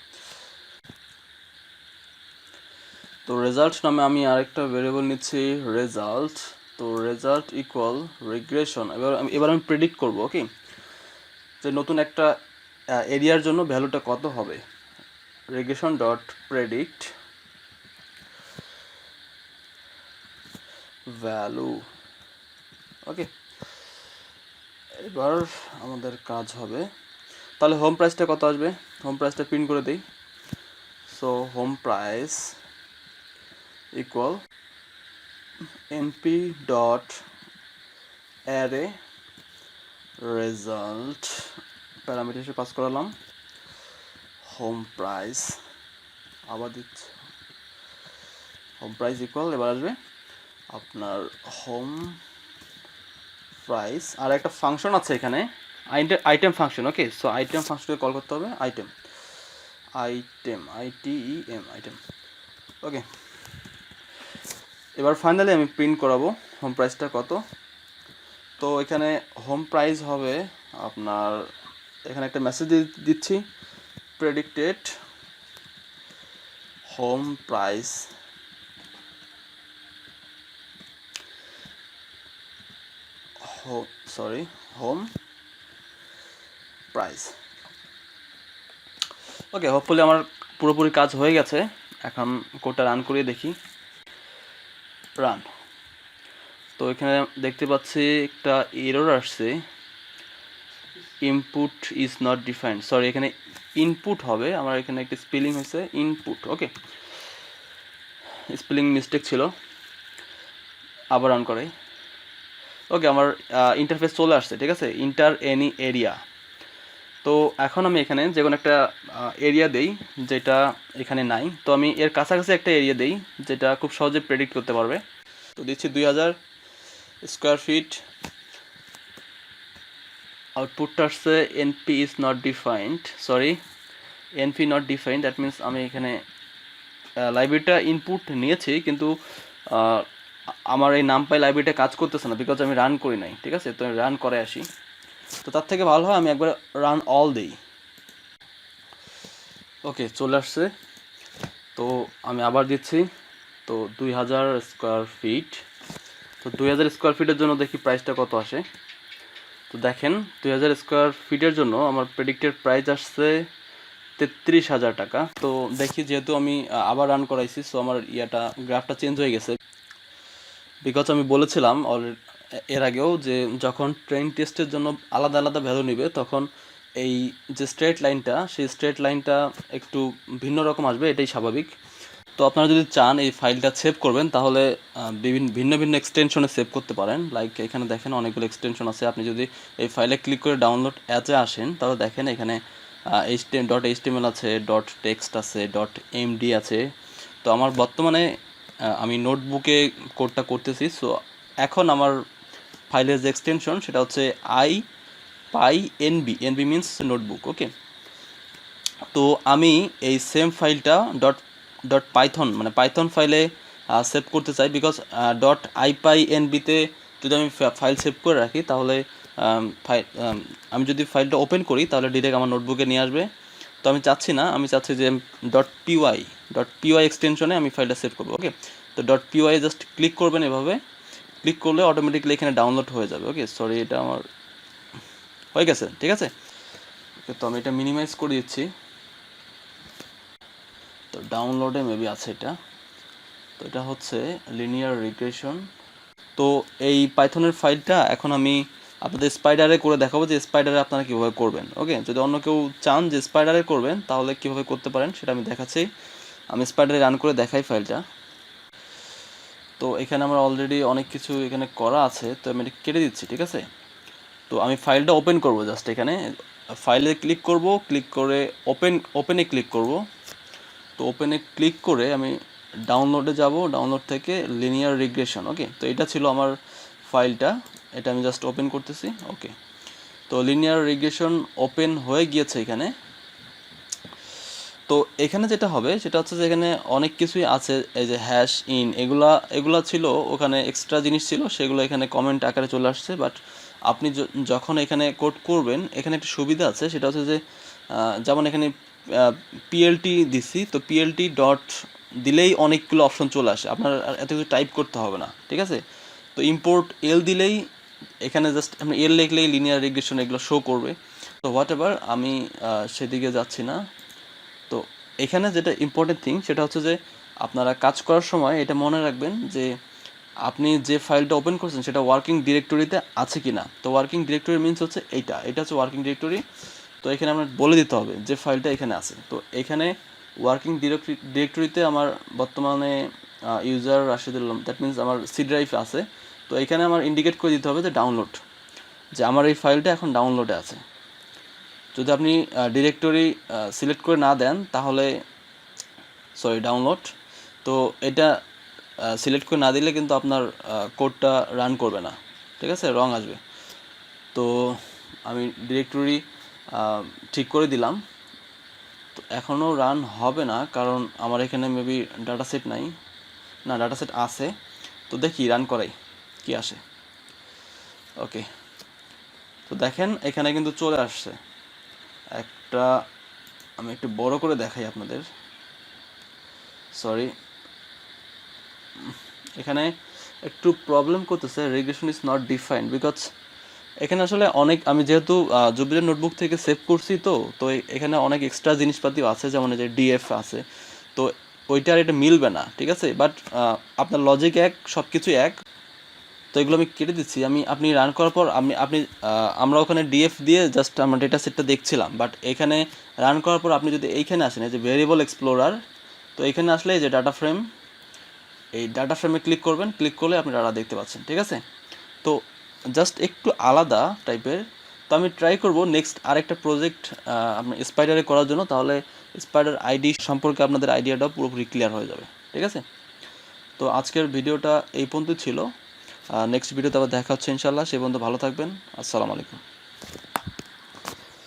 তো রেজাল্ট নামে আমি আরেকটা ভেরিয়েবল নিচ্ছি রেজাল্ট। তো রেজাল্ট ইকুয়াল রিগ্রেশন। এবার আমি প্রেডিক্ট করব। ওকে, যে নতুন একটা এরিয়ার জন্য ভ্যালুটা কত হবে। Regression dot predict value. Okay, এবার আমাদের কাজ হবে, তাহলে হোম প্রাইসটা কত আসবে, হোম প্রাইসটা প্রিন্ট করে দিই। So home price equal NP dot array result, parameter হিসেবে পাস করালাম হোম প্রাইস। আবার দিচ্ছি হোম প্রাইস ইকুয়াল, এবার আসবে আপনার হোম প্রাইস। আর একটা ফাংশন আছে এখানে, আইটেম ফাংশন। ওকে, সো আইটেম ফাংশনকে কল করতে হবে, আইটেম আইটেম। ওকে, এবার ফাইনালি আমি প্রিন্ট করাবো হোম প্রাইসটা কত। তো এখানে হোম প্রাইস হবে আপনার, এখানে একটা মেসেজ দিচ্ছি, predicted home price home price. Okay, hopefully আমার পুরোপুরি কাজ হয়ে গেছে। এখন কোডটা রান করিয়ে দেখি, রান। তো এখানে দেখতে পাচ্ছি একটা এরর আসছে, input is not defined. Sorry, এখানে ইনপুট হবে, আমার এখানে একটা স্পেলিং হয়েছে ইনপুট। ওকে, স্পেলিং মিস্টেক ছিল, আবার রান করাই। ওকে, আমার ইন্টারফেস চলে আসছে, ঠিক আছে, ইন্টার এনি এরিয়া। তো এখন আমি এখানে যে কোনো একটা এরিয়া দেই যেটা এখানে নাই। তো আমি এর কাছাকাছি একটা এরিয়া দেই যেটা খুব সহজে প্রেডিক্ট করতে পারবে। তো দিচ্ছি 2000 স্কোয়ার ফিট। আউটপুটটা আসছে NP is not defined, sorry, NP not defined, that means আমি এখানে লাইব্রেরিটা ইনপুট নিয়েছি কিন্তু আমার এই নামপাই লাইব্রেরিটা কাজ করতেছে না, বিকজ আমি রান করি নাই, ঠিক আছে। তো আমি রান করে আসি। তো তার থেকে ভালো হয় আমি একবার রান অল দিই। ওকে, চলে আসছে। তো আমি আবার দিচ্ছি। তো 2000 স্কোয়ার ফিট। তো 2000 স্কোয়ার ফিটের জন্য দেখি প্রাইসটা কত আসে। তো দেখেন 2000 স্কোয়ার ফিটের জন্য আমার প্রেডিক্টেড প্রাইস আসছে 33,000 টাকা। তো দেখি, যেহেতু আমি আবার রান করাইছি, সো আমার গ্রাফটা চেঞ্জ হয়ে গেছে। বিকজ আমি বলেছিলাম এর আগেও যে যখন ট্রেন টেস্টের জন্য আলাদা আলাদা ভ্যালু নিবে তখন এই যে স্ট্রেট লাইনটা, সেই স্ট্রেট লাইনটা একটু ভিন্ন রকম আসবে, এটাই স্বাভাবিক। তো আপনারা যদি চান এই ফাইলটা সেভ করবেন তাহলে ভিন্ন ভিন্ন এক্সটেনশনে সেভ করতে পারেন। লাইক এখানে দেখেন অনেকগুলো এক্সটেনশন আছে। আপনি যদি এই ফাইলে ক্লিক করে ডাউনলোড অ্যাজে আসেন তাহলে দেখেন এখানে .html আছে, .text আছে, .md আছে। তো আমার বর্তমানে আমি নোটবুকে কোডটা করতেছি। সো এখন আমার ফাইলের যে এক্সটেনশন সেটা হচ্ছে IPyNB, NB মিনস নোটবুক। ওকে, তো আমি এই সেম ফাইলটা ডট পাইথন মানে পাইথন ফাইলে সেভ করতে চাই, বিকজ .IPyNB-তে যদি আমি ফাইল সেভ করে রাখি তাহলে আমি যদি ফাইলটা ওপেন করি তাহলে ডিরেক্ট আমার নোটবুকে নিয়ে আসবে। তো আমি চাচ্ছি না, আমি চাচ্ছি যে .py এক্সটেনশনে আমি ফাইলটা সেভ করবো। ওকে, তো .py জাস্ট ক্লিক করবেন, এভাবে ক্লিক করলে অটোমেটিকলি এখানে ডাউনলোড হয়ে যাবে। ওকে, সরি, এটা আমার হয়ে গেছে, ঠিক আছে। ওকে, তো আমি এটা মিনিমাইজ করে দিচ্ছি। তো ডাউনলোডে মেবি আছে এটা। তো এটা হচ্ছে লিনিয়ার রিগ্রেশন। তো এই পাইথনের ফাইলটা এখন আমি আপনাদের স্পাইডারে করে দেখাবো যে স্পাইডারে আপনারা কীভাবে করবেন। ওকে, যদি অন্য কেউ চান যে স্পাইডারে করবেন তাহলে কীভাবে করতে পারেন সেটা আমি দেখাচ্ছি। আমি স্পাইডারে রান করে দেখাই ফাইলটা। তো এখানে আমার অলরেডি অনেক কিছু এখানে করা আছে, তো আমি এটা কেটে দিচ্ছি, ঠিক আছে। তো আমি ফাইলটা ওপেন করব, জাস্ট এখানে ফাইলে ক্লিক করব, ক্লিক করে ওপেনে ক্লিক করব। তো ওপেনে ক্লিক করে আমি ডাউনলোডে যাব, ডাউনলোড থেকে লিনিয়ার রিগ্রেশন। ওকে, তো এটা ছিল আমার ফাইলটা, এটা আমি জাস্ট ওপেন করতেছি। ওকে, তো লিনিয়ার রিগ্রেশন ওপেন হয়ে গিয়েছে এখানে। তো এখানে যেটা হবে সেটা হচ্ছে যে এখানে অনেক কিছুই আছে, এই যে হ্যাশ ইন, এগুলা ছিল, ওখানে এক্সট্রা জিনিস ছিল, সেগুলো এখানে কমেন্ট আকারে চলে আসছে। বাট আপনি যখন এখানে কোড করবেন এখানে একটা সুবিধা আছে, সেটা হচ্ছে যে যেমন এখানে পিএলটি দিছি, তো পিএলটি ডট দিলেই অনেকগুলো অপশন চলে আসে, আপনার এত কিছু টাইপ করতে হবে না, ঠিক আছে। তো ইম্পোর্ট এল দিলেই এখানে জাস্ট আপনি এল লিখলেই লিনিয়ার রিগ্রেশন এগুলো শো করবে। তো হোয়াট এভার, আমি সেদিকে যাচ্ছি না। তো এখানে যেটা ইম্পর্টেন্ট থিং সেটা হচ্ছে যে আপনারা কাজ করার সময় এটা মনে রাখবেন যে আপনি যে ফাইলটা ওপেন করছেন সেটা ওয়ার্কিং ডিরেক্টরিতে আছে কি না। তো ওয়ার্কিং ডিরেক্টরি মিনস হচ্ছে এটা হচ্ছে ওয়ার্কিং ডিরেক্টরি। তো এখানে আপনার বলে দিতে হবে যে ফাইলটা এখানে আছে। তো এখানে ওয়ার্কিং ডিরেক্টরিতে আমার বর্তমানে ইউজার রাশিদুল্লাহ, দ্যাট মিনস আমার সি ড্রাইভ আছে। তো এখানে আমার ইন্ডিকেট করে দিতে হবে যে ডাউনলোড, যে আমার এই ফাইলটা এখন ডাউনলোডে আছে। যদি আপনি ডিরেক্টরি সিলেক্ট করে না দেন তাহলে ডাউনলোড, তো এটা সিলেক্ট করে না দিলে কিন্তু আপনার কোডটা রান করবে না, ঠিক আছে, রং আসবে। তো আমি ডিরেক্টরি ঠিক করে দিলাম। তো এখনও রান হবে না কারণ আমার এখানে মেবি ডাটা সেট নাই, না ডাটা সেট আছে। তো দেখি রান করাই কি আসে। ওকে, তো দেখেন এখানে কিন্তু চলে আসছে একটা, আমি একটু বড় করে দেখাই আপনাদের, সরি, এখানে একটু প্রবলেম করতেছে, regression is not defined, because এখানে আসলে অনেক, আমি যেহেতু জুবিলের নোটবুক থেকে সেভ করছি, তো তো এখানে অনেক এক্সট্রা জিনিসপাতিও আছে, যেমন এই যে ডিএফ আছে, তো ওইটা আর এটা মিলবে না, ঠিক আছে। বাট আপনার লজিক এক, সব কিছু এক, তো এগুলো আমি কেটে দিচ্ছি। আপনি রান করার পর আমরা ওখানে ডিএফ দিয়ে জাস্ট আমরা ডেটা সেটটা দেখছিলাম, বাট এখানে রান করার পর আপনি যদি এইখানে আসেন, এই যে ভেরিয়েবল এক্সপ্লোরার, তো এখানে আসলে এই যে ডাটা ফ্রেম, এই ডাটা ফ্রেমে ক্লিক করবেন, ক্লিক করলে আপনি ডাটা দেখতে পাচ্ছেন। ঠিক আছে, তো জাস্ট একটু আলাদা টাইপের। তো আমি ট্রাই করব নেক্সট আরেকটা প্রজেক্ট আপনার স্পাইডারে করার জন্য, তাহলে স্পাইডার আইডি সম্পর্কে আপনাদের আইডিয়াটা পুরোপুরি ক্লিয়ার হয়ে যাবে। ঠিক আছে, তো আজকের ভিডিওটা এই পর্যন্ত ছিল। নেক্সট ভিডিওতে আবার দেখা হচ্ছে ইনশাল্লাহ। সে পর্যন্ত ভালো থাকবেন। আসসালামু আলাইকুম।